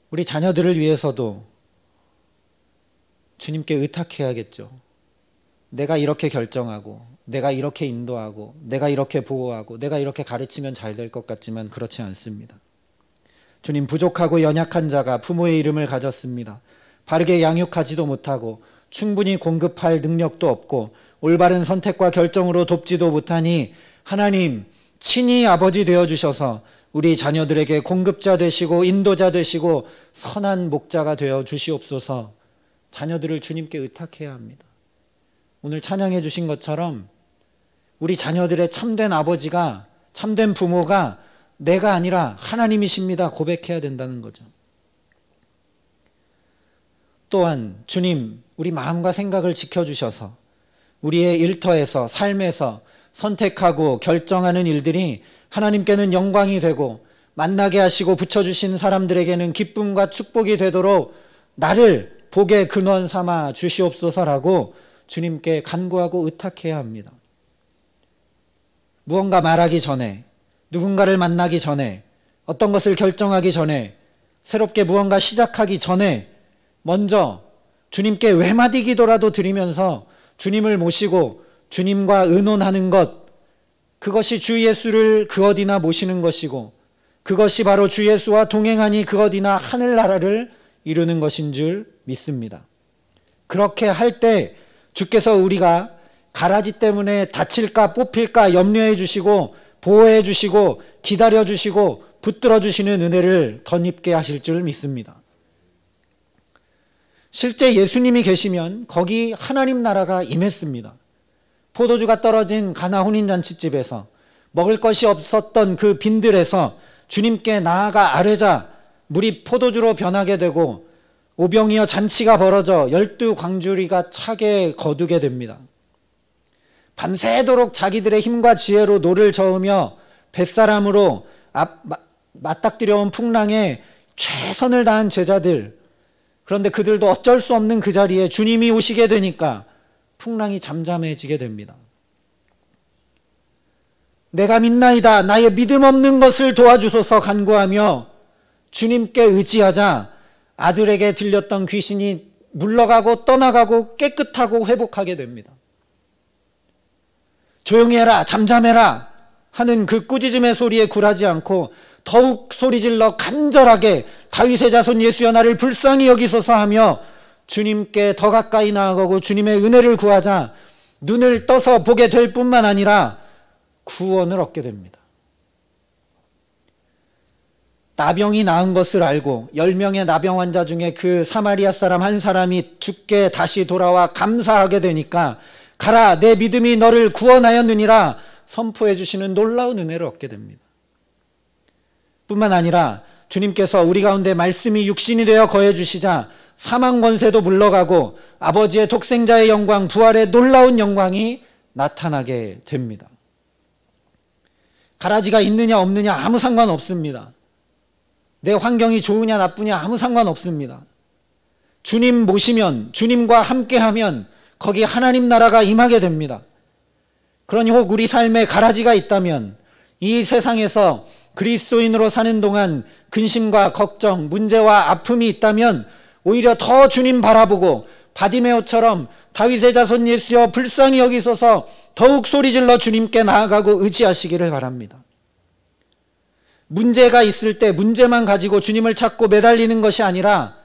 우리 자녀들을 위해서도 주님께 의탁해야겠죠. 내가 이렇게 결정하고 내가 이렇게 인도하고 내가 이렇게 보호하고 내가 이렇게 가르치면 잘 될 것 같지만 그렇지 않습니다. 주님, 부족하고 연약한 자가 부모의 이름을 가졌습니다. 바르게 양육하지도 못하고 충분히 공급할 능력도 없고 올바른 선택과 결정으로 돕지도 못하니 하나님 친히 아버지 되어주셔서 우리 자녀들에게 공급자 되시고 인도자 되시고 선한 목자가 되어 주시옵소서. 자녀들을 주님께 의탁해야 합니다. 오늘 찬양해 주신 것처럼 우리 자녀들의 참된 아버지가, 참된 부모가 내가 아니라 하나님이십니다 고백해야 된다는 거죠. 또한 주님, 우리 마음과 생각을 지켜주셔서 우리의 일터에서, 삶에서 선택하고 결정하는 일들이 하나님께는 영광이 되고 만나게 하시고 붙여주신 사람들에게는 기쁨과 축복이 되도록 나를 복의 근원 삼아 주시옵소서라고 주님께 간구하고 의탁해야 합니다. 무언가 말하기 전에, 누군가를 만나기 전에, 어떤 것을 결정하기 전에, 새롭게 무언가 시작하기 전에 먼저 주님께 외마디 기도라도 드리면서 주님을 모시고 주님과 의논하는 것, 그것이 주 예수를 그 어디나 모시는 것이고 그것이 바로 주 예수와 동행하니 그 어디나 하늘나라를 이루는 것인 줄 믿습니다. 그렇게 할 때 주께서 우리가 가라지 때문에 다칠까 뽑힐까 염려해 주시고 보호해 주시고 기다려 주시고 붙들어 주시는 은혜를 덧입게 하실 줄 믿습니다. 실제 예수님이 계시면 거기 하나님 나라가 임했습니다. 포도주가 떨어진 가나 혼인잔치집에서 먹을 것이 없었던 그 빈들에서 주님께 나아가 아뢰자 물이 포도주로 변하게 되고 오병이어 잔치가 벌어져 12광주리가 차게 거두게 됩니다. 밤새도록 자기들의 힘과 지혜로 노를 저으며 뱃사람으로 맞닥뜨려온 풍랑에 최선을 다한 제자들, 그런데 그들도 어쩔 수 없는 그 자리에 주님이 오시게 되니까 풍랑이 잠잠해지게 됩니다. 내가 믿나이다, 나의 믿음 없는 것을 도와주소서 간구하며 주님께 의지하자 아들에게 들렸던 귀신이 물러가고 떠나가고 깨끗하고 회복하게 됩니다. 조용히 해라, 잠잠해라 하는 그 꾸짖음의 소리에 굴하지 않고 더욱 소리질러 간절하게 다윗의 자손 예수여 나를 불쌍히 여기소서 하며 주님께 더 가까이 나아가고 주님의 은혜를 구하자 눈을 떠서 보게 될 뿐만 아니라 구원을 얻게 됩니다. 나병이 나은 것을 알고 10명의 나병 환자 중에 그 사마리아 사람 한 사람이 주께 다시 돌아와 감사하게 되니까 가라, 내 믿음이 너를 구원하였느니라 선포해 주시는 놀라운 은혜를 얻게 됩니다. 뿐만 아니라 주님께서 우리 가운데 말씀이 육신이 되어 거해 주시자 사망 권세도 물러가고 아버지의 독생자의 영광, 부활의 놀라운 영광이 나타나게 됩니다. 가라지가 있느냐 없느냐 아무 상관없습니다. 내 환경이 좋으냐 나쁘냐 아무 상관없습니다. 주님 모시면, 주님과 함께하면 거기 하나님 나라가 임하게 됩니다. 그러니 혹 우리 삶에 가라지가 있다면 이 세상에서 그리스도인으로 사는 동안 근심과 걱정, 문제와 아픔이 있다면 오히려 더 주님 바라보고 바디메오처럼 다윗의 자손 예수여 불쌍히 여기소서 더욱 소리질러 주님께 나아가고 의지하시기를 바랍니다. 문제가 있을 때 문제만 가지고 주님을 찾고 매달리는 것이 아니라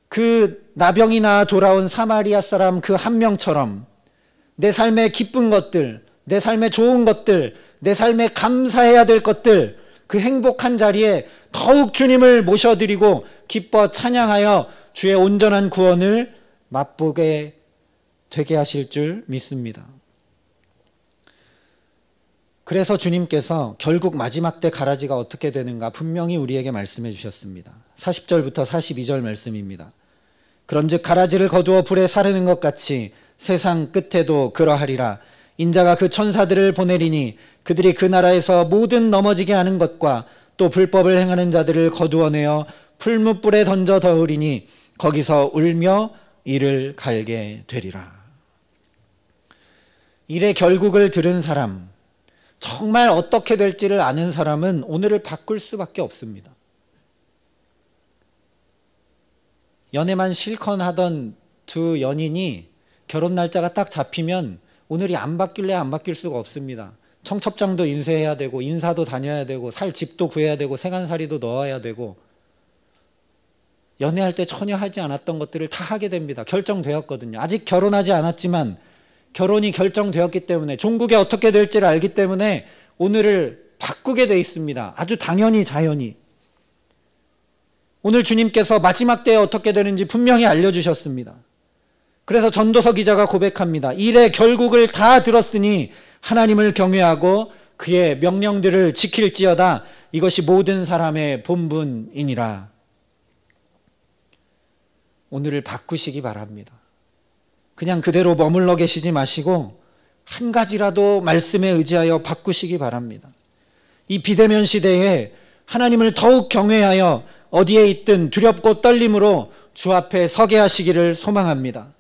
그 나병이나 돌아온 사마리아 사람 그 한 명처럼 내 삶에 기쁜 것들, 내 삶에 좋은 것들, 내 삶에 감사해야 될 것들, 그 행복한 자리에 더욱 주님을 모셔드리고 기뻐 찬양하여 주의 온전한 구원을 맛보게 되게 하실 줄 믿습니다. 그래서 주님께서 결국 마지막 때 가라지가 어떻게 되는가 분명히 우리에게 말씀해 주셨습니다. 40절부터 42절 말씀입니다. 그런즉 가라지를 거두어 불에 사르는 것 같이 세상 끝에도 그러하리라. 인자가 그 천사들을 보내리니 그들이 그 나라에서 모든 넘어지게 하는 것과 또 불법을 행하는 자들을 거두어내어 풀무불에 던져 더우리니 거기서 울며 이를 갈게 되리라. 일의 결국을 들은 사람, 정말 어떻게 될지를 아는 사람은 오늘을 바꿀 수밖에 없습니다. 연애만 실컷 하던 두 연인이 결혼 날짜가 딱 잡히면 오늘이 안 바뀔래 안 바뀔 수가 없습니다. 청첩장도 인쇄해야 되고 인사도 다녀야 되고 살 집도 구해야 되고 생활살이도 넣어야 되고 연애할 때 전혀 하지 않았던 것들을 다 하게 됩니다. 결정되었거든요. 아직 결혼하지 않았지만 결혼이 결정되었기 때문에 종국이 어떻게 될지를 알기 때문에 오늘을 바꾸게 돼 있습니다. 아주 당연히 자연히. 오늘 주님께서 마지막 때에 어떻게 되는지 분명히 알려주셨습니다. 그래서 전도서 기자가 고백합니다. 일의 결국을 다 들었으니 하나님을 경외하고 그의 명령들을 지킬지어다. 이것이 모든 사람의 본분이니라. 오늘을 바꾸시기 바랍니다. 그냥 그대로 머물러 계시지 마시고 한 가지라도 말씀에 의지하여 바꾸시기 바랍니다. 이 비대면 시대에 하나님을 더욱 경외하여 어디에 있든 두렵고 떨림으로 주 앞에 서게 하시기를 소망합니다.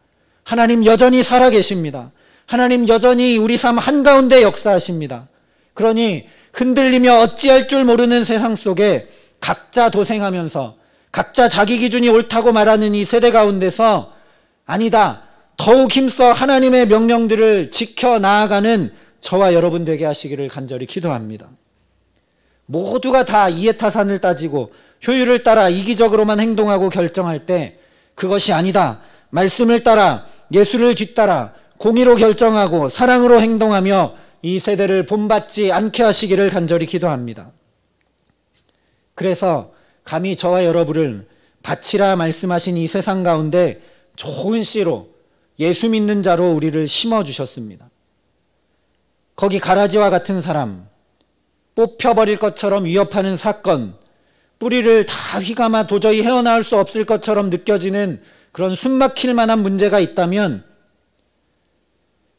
하나님 여전히 살아계십니다. 하나님 여전히 우리 삶 한가운데 역사하십니다. 그러니 흔들리며 어찌할 줄 모르는 세상 속에 각자 도생하면서 각자 자기 기준이 옳다고 말하는 이 세대 가운데서 아니다, 더욱 힘써 하나님의 명령들을 지켜 나아가는 저와 여러분 되게 하시기를 간절히 기도합니다. 모두가 다 이해타산을 따지고 효율을 따라 이기적으로만 행동하고 결정할 때 그것이 아니다, 말씀을 따라 예수를 뒤따라 공의로 결정하고 사랑으로 행동하며 이 세대를 본받지 않게 하시기를 간절히 기도합니다. 그래서 감히 저와 여러분을 바치라 말씀하신 이 세상 가운데 좋은 씨로 예수 믿는 자로 우리를 심어주셨습니다. 거기 가라지와 같은 사람, 뽑혀버릴 것처럼 위협하는 사건, 뿌리를 다 휘감아 도저히 헤어나올 수 없을 것처럼 느껴지는 그런 숨막힐 만한 문제가 있다면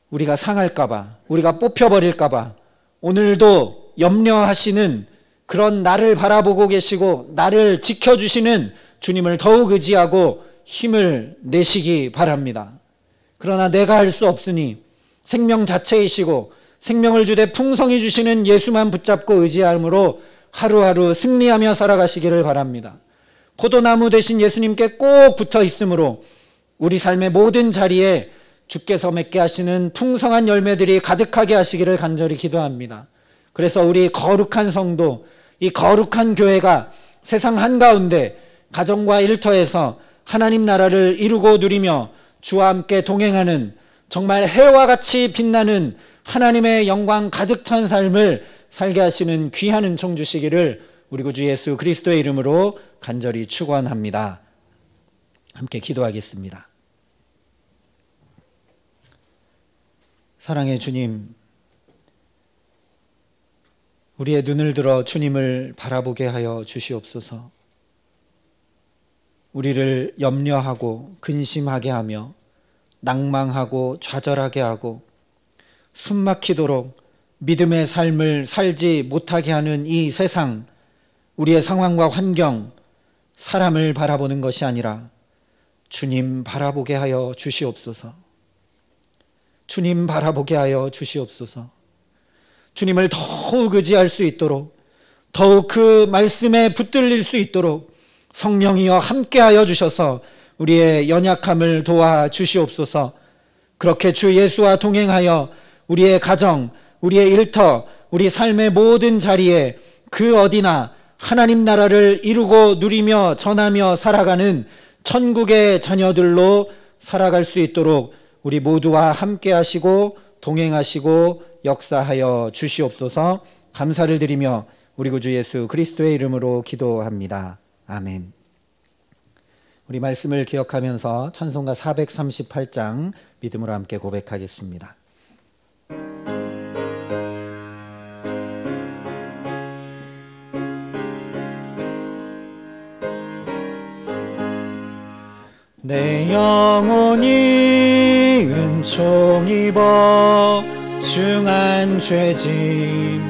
우리가 상할까봐, 우리가 뽑혀버릴까봐 오늘도 염려하시는 그런 나를 바라보고 계시고 나를 지켜주시는 주님을 더욱 의지하고 힘을 내시기 바랍니다. 그러나 내가 할 수 없으니 생명 자체이시고 생명을 주되 풍성히 주시는 예수만 붙잡고 의지함으로 하루하루 승리하며 살아가시기를 바랍니다. 포도나무 되신 예수님께 꼭 붙어 있으므로 우리 삶의 모든 자리에 주께서 맺게 하시는 풍성한 열매들이 가득하게 하시기를 간절히 기도합니다. 그래서 우리 거룩한 성도, 이 거룩한 교회가 세상 한가운데 가정과 일터에서 하나님 나라를 이루고 누리며 주와 함께 동행하는 정말 해와 같이 빛나는 하나님의 영광 가득 찬 삶을 살게 하시는 귀한 은총 주시기를 우리 구주 예수 그리스도의 이름으로 간절히 축원합니다. 함께 기도하겠습니다. 사랑의 주님, 우리의 눈을 들어 주님을 바라보게 하여 주시옵소서. 우리를 염려하고 근심하게 하며 낭망하고 좌절하게 하고 숨막히도록 믿음의 삶을 살지 못하게 하는 이 세상, 우리의 상황과 환경, 사람을 바라보는 것이 아니라 주님 바라보게 하여 주시옵소서. 주님 바라보게 하여 주시옵소서. 주님을 더욱 의지할 수 있도록, 더욱 그 말씀에 붙들릴 수 있도록 성령이여 함께하여 주셔서 우리의 연약함을 도와 주시옵소서. 그렇게 주 예수와 동행하여 우리의 가정, 우리의 일터, 우리 삶의 모든 자리에 그 어디나 하나님 나라를 이루고 누리며 전하며 살아가는 천국의 자녀들로 살아갈 수 있도록 우리 모두와 함께 하시고 동행하시고 역사하여 주시옵소서. 감사를 드리며 우리 구주 예수 그리스도의 이름으로 기도합니다. 아멘. 우리 말씀을 기억하면서 찬송가 438장 믿음으로 함께 고백하겠습니다. 내 영혼이 은총 입어 중한 죄짐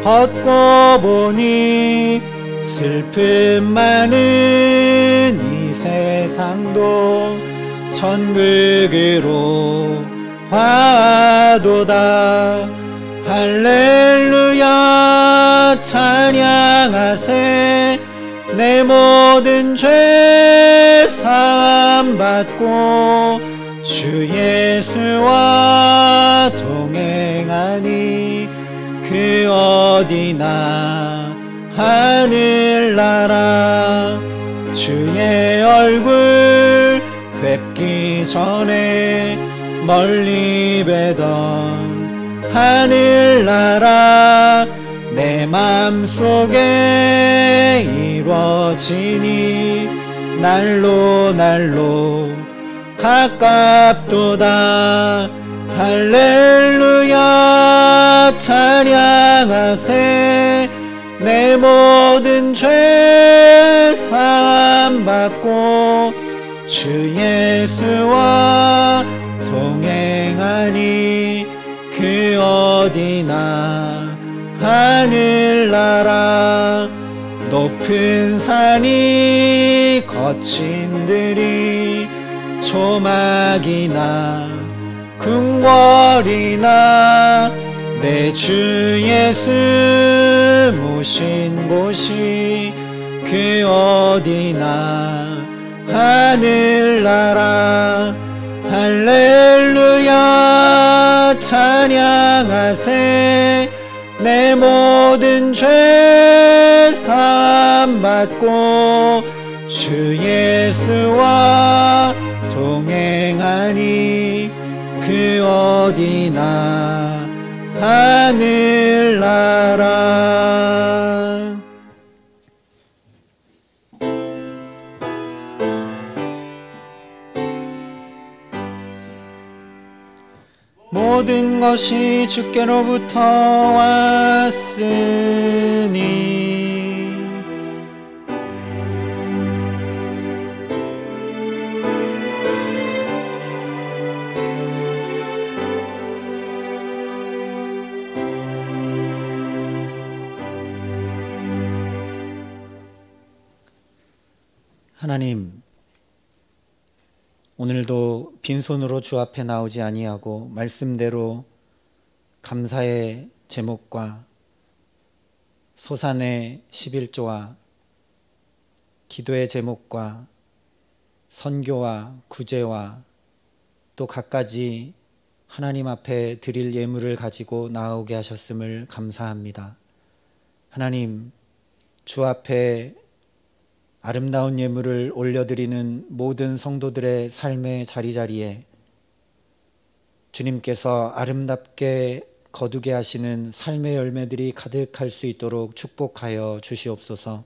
벗고 보니 슬픔 많은 이 세상도 천국으로 화도다. 할렐루야 찬양하세. 내 모든 죄 사함 받고 주 예수와 동행하니 그 어디나 하늘나라. 주의 얼굴 뵙기 전에 멀리 뵈던 하늘나라 내 맘속에 이루어지니 날로 날로 가깝도다. 할렐루야 찬양하세. 내 모든 죄 사함 받고 주 예수와 하늘나라 높은 산이 거친 들이 초막이나 궁궐이나 내 주 예수 모신 곳이 그 어디나 하늘나라 할렐루야 찬양하세 내 모든 죄 사함받고 주 예수와 동행하니 그 어디나 하늘나라. 모든 것이 주께로부터 왔으니 하나님, 오늘도 빈손으로 주 앞에 나오지 아니하고 말씀대로 감사의 제목과 소산의 11조와 기도의 제목과 선교와 구제와 또 갖가지 하나님 앞에 드릴 예물을 가지고 나오게 하셨음을 감사합니다. 하나님, 주 앞에 아름다운 예물을 올려드리는 모든 성도들의 삶의 자리자리에 주님께서 아름답게 거두게 하시는 삶의 열매들이 가득할 수 있도록 축복하여 주시옵소서.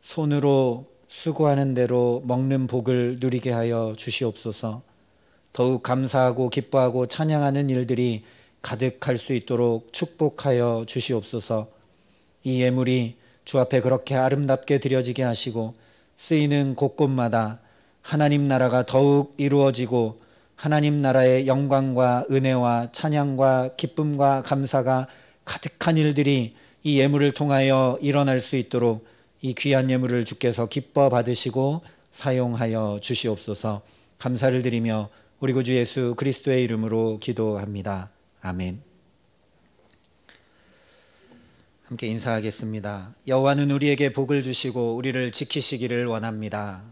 손으로 수고하는 대로 먹는 복을 누리게 하여 주시옵소서. 더욱 감사하고 기뻐하고 찬양하는 일들이 가득할 수 있도록 축복하여 주시옵소서. 이 예물이 주 앞에 그렇게 아름답게 드려지게 하시고 쓰이는 곳곳마다 하나님 나라가 더욱 이루어지고 하나님 나라의 영광과 은혜와 찬양과 기쁨과 감사가 가득한 일들이 이 예물을 통하여 일어날 수 있도록 이 귀한 예물을 주께서 기뻐 받으시고 사용하여 주시옵소서. 감사를 드리며 우리 구주 예수 그리스도의 이름으로 기도합니다. 아멘. 함께 인사하겠습니다. 여호와는 우리에게 복을 주시고 우리를 지키시기를 원합니다.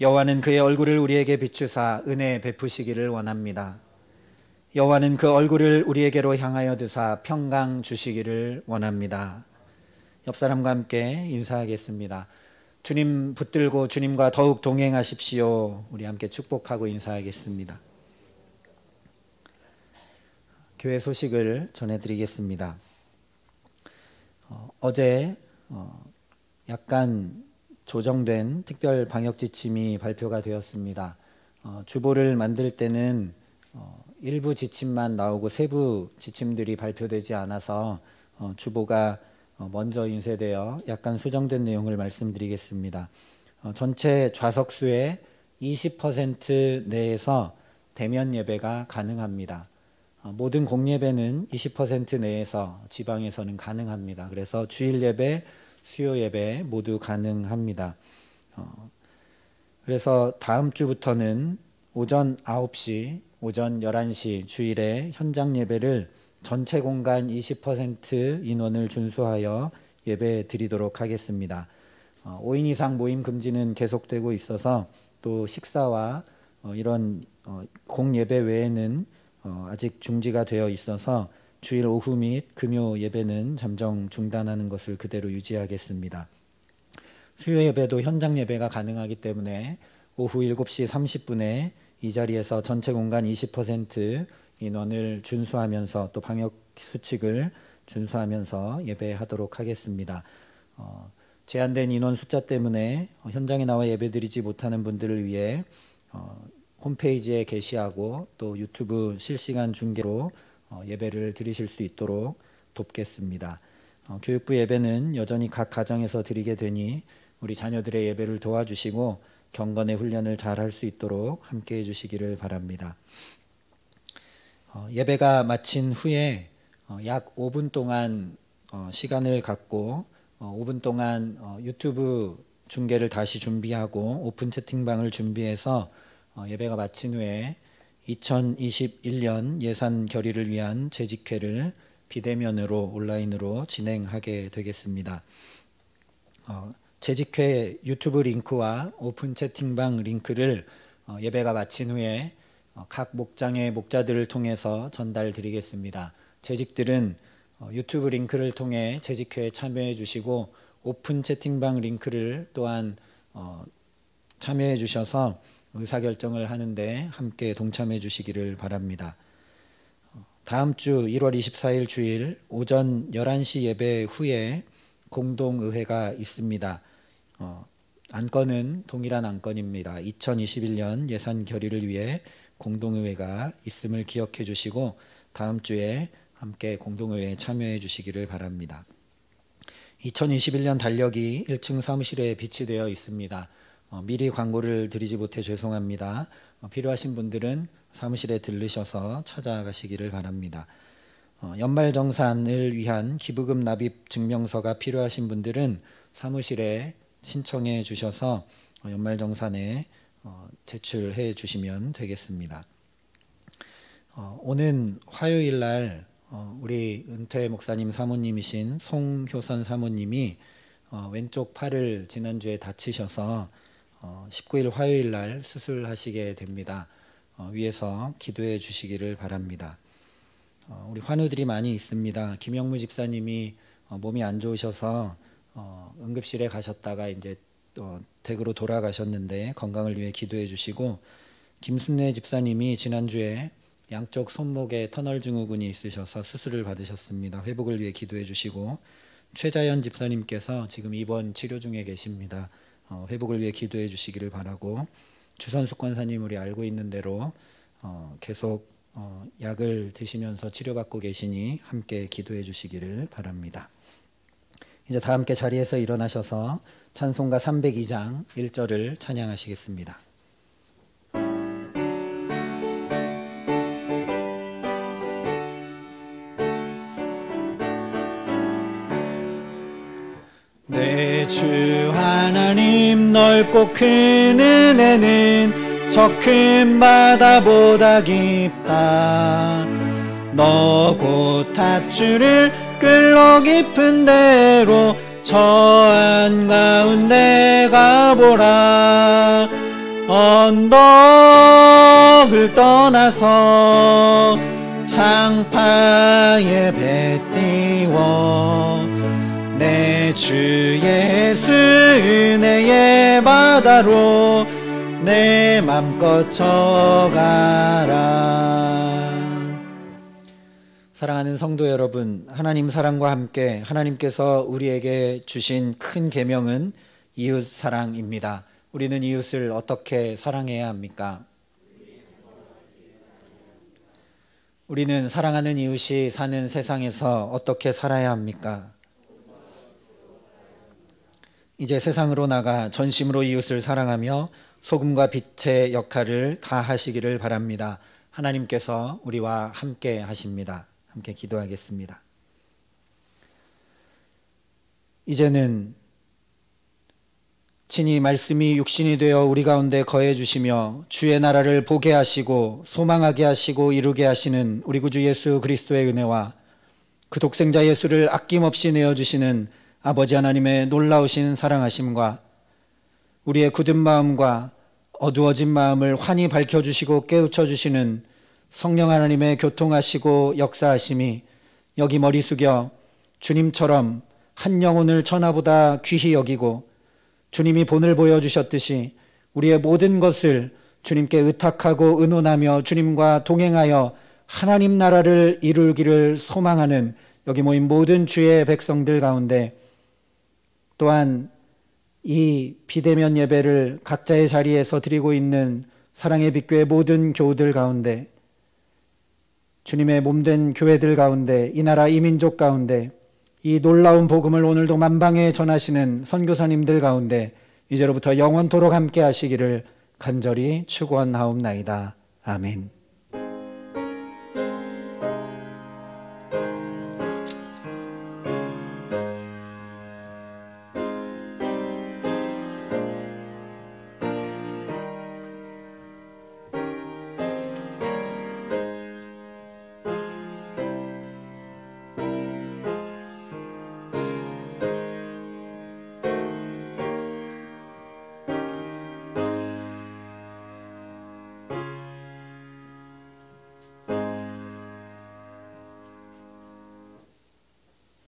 여호와는 그의 얼굴을 우리에게 비추사 은혜 베푸시기를 원합니다. 여호와는 그 얼굴을 우리에게로 향하여 드사 평강 주시기를 원합니다. 옆 사람과 함께 인사하겠습니다. 주님 붙들고 주님과 더욱 동행하십시오. 우리 함께 축복하고 인사하겠습니다. 교회 소식을 전해드리겠습니다. 어제 약간 조정된 특별 방역 지침이 발표가 되었습니다. 주보를 만들 때는 일부 지침만 나오고 세부 지침들이 발표되지 않아서 주보가 먼저 인쇄되어 약간 수정된 내용을 말씀드리겠습니다. 전체 좌석수의 20% 내에서 대면 예배가 가능합니다. 모든 공예배는 20% 내에서 지방에서는 가능합니다. 그래서 주일 예배, 수요 예배 모두 가능합니다. 그래서 다음 주부터는 오전 9시, 오전 11시 주일에 현장 예배를 전체 공간 20% 인원을 준수하여 예배 드리도록 하겠습니다. 5인 이상 모임 금지는 계속되고 있어서 또 식사와 이런 공예배 외에는 아직 중지가 되어 있어서 주일 오후 및 금요 예배는 잠정 중단하는 것을 그대로 유지하겠습니다. 수요 예배도 현장 예배가 가능하기 때문에 오후 7시 30분에 이 자리에서 전체 공간 20% 인원을 준수하면서 또 방역 수칙을 준수하면서 예배하도록 하겠습니다. 제한된 인원 숫자 때문에 현장에 나와 예배드리지 못하는 분들을 위해 홈페이지에 게시하고 또 유튜브 실시간 중계로 예배를 드리실 수 있도록 돕겠습니다. 교육부 예배는 여전히 각 가정에서 드리게 되니 우리 자녀들의 예배를 도와주시고 경건의 훈련을 잘 할 수 있도록 함께해 주시기를 바랍니다. 예배가 마친 후에 약 5분 동안 시간을 갖고 5분 동안 유튜브 중계를 다시 준비하고 오픈 채팅방을 준비해서 예배가 마친 후에 2021년 예산 결의를 위한 재직회를 비대면으로 온라인으로 진행하게 되겠습니다. 재직회 유튜브 링크와 오픈 채팅방 링크를 예배가 마친 후에 각 목장의 목자들을 통해서 전달드리겠습니다. 재직들은 유튜브 링크를 통해 재직회에 참여해 주시고 오픈 채팅방 링크를 또한 참여해 주셔서 의사결정을 하는데 함께 동참해 주시기를 바랍니다. 다음 주 1월 24일 주일 오전 11시 예배 후에 공동의회가 있습니다. 안건은 동일한 안건입니다. 2021년 예산 결의를 위해 공동의회가 있음을 기억해 주시고 다음 주에 함께 공동의회에 참여해 주시기를 바랍니다. 2021년 달력이 1층 사무실에 비치되어 있습니다. 미리 광고를 드리지 못해 죄송합니다. 필요하신 분들은 사무실에 들르셔서 찾아가시기를 바랍니다. 연말정산을 위한 기부금 납입 증명서가 필요하신 분들은 사무실에 신청해 주셔서 연말정산에 제출해 주시면 되겠습니다. 오는 화요일 날 우리 은퇴 목사님 사모님이신 송효선 사모님이 왼쪽 팔을 지난주에 다치셔서 19일 화요일 날 수술하시게 됩니다. 위에서 기도해 주시기를 바랍니다. 우리 환우들이 많이 있습니다. 김영무 집사님이 몸이 안 좋으셔서 응급실에 가셨다가 이제 댁으로 돌아가셨는데 건강을 위해 기도해 주시고, 김순례 집사님이 지난주에 양쪽 손목에 터널 증후군이 있으셔서 수술을 받으셨습니다. 회복을 위해 기도해 주시고, 최자연 집사님께서 지금 입원 치료 중에 계십니다. 회복을 위해 기도해 주시기를 바라고, 주선숙 권사님 우리 알고 있는 대로 계속 약을 드시면서 치료받고 계시니 함께 기도해 주시기를 바랍니다. 이제 다 함께 자리에서 일어나셔서 찬송가 302장 1절을 찬양하시겠습니다. 내 주 하나님 넓고 큰 은혜는 저 큰 바다보다 깊다. 너 곧 닷줄을 끌러 깊은 데로 저 한가운데 가보라. 언덕을 떠나서 창파에 배 띄워 내 주 예수 은혜의 바다로 내 맘껏 쳐가라. 사랑하는 성도 여러분, 하나님 사랑과 함께 하나님께서 우리에게 주신 큰 계명은 이웃 사랑입니다. 우리는 이웃을 어떻게 사랑해야 합니까? 우리는 사랑하는 이웃이 사는 세상에서 어떻게 살아야 합니까? 이제 세상으로 나가 전심으로 이웃을 사랑하며 소금과 빛의 역할을 다 하시기를 바랍니다. 하나님께서 우리와 함께 하십니다. 함께 기도하겠습니다. 이제는 친히 말씀이 육신이 되어 우리 가운데 거해 주시며 주의 나라를 보게 하시고 소망하게 하시고 이루게 하시는 우리 구주 예수 그리스도의 은혜와 그 독생자 예수를 아낌없이 내어주시는 아버지 하나님의 놀라우신 사랑하심과 우리의 굳은 마음과 어두워진 마음을 환히 밝혀주시고 깨우쳐주시는 성령 하나님의 교통하시고 역사하심이 여기 머리 숙여 주님처럼 한 영혼을 천하보다 귀히 여기고 주님이 본을 보여주셨듯이 우리의 모든 것을 주님께 의탁하고 의논하며 주님과 동행하여 하나님 나라를 이루기를 소망하는 여기 모인 모든 주의 백성들 가운데, 또한 이 비대면 예배를 각자의 자리에서 드리고 있는 사랑의 빛교회 모든 교우들 가운데, 주님의 몸된 교회들 가운데, 이 나라 이 민족 가운데 이 놀라운 복음을 오늘도 만방에 전하시는 선교사님들 가운데 이제로부터 영원토록 함께 하시기를 간절히 축원하옵나이다. 아멘.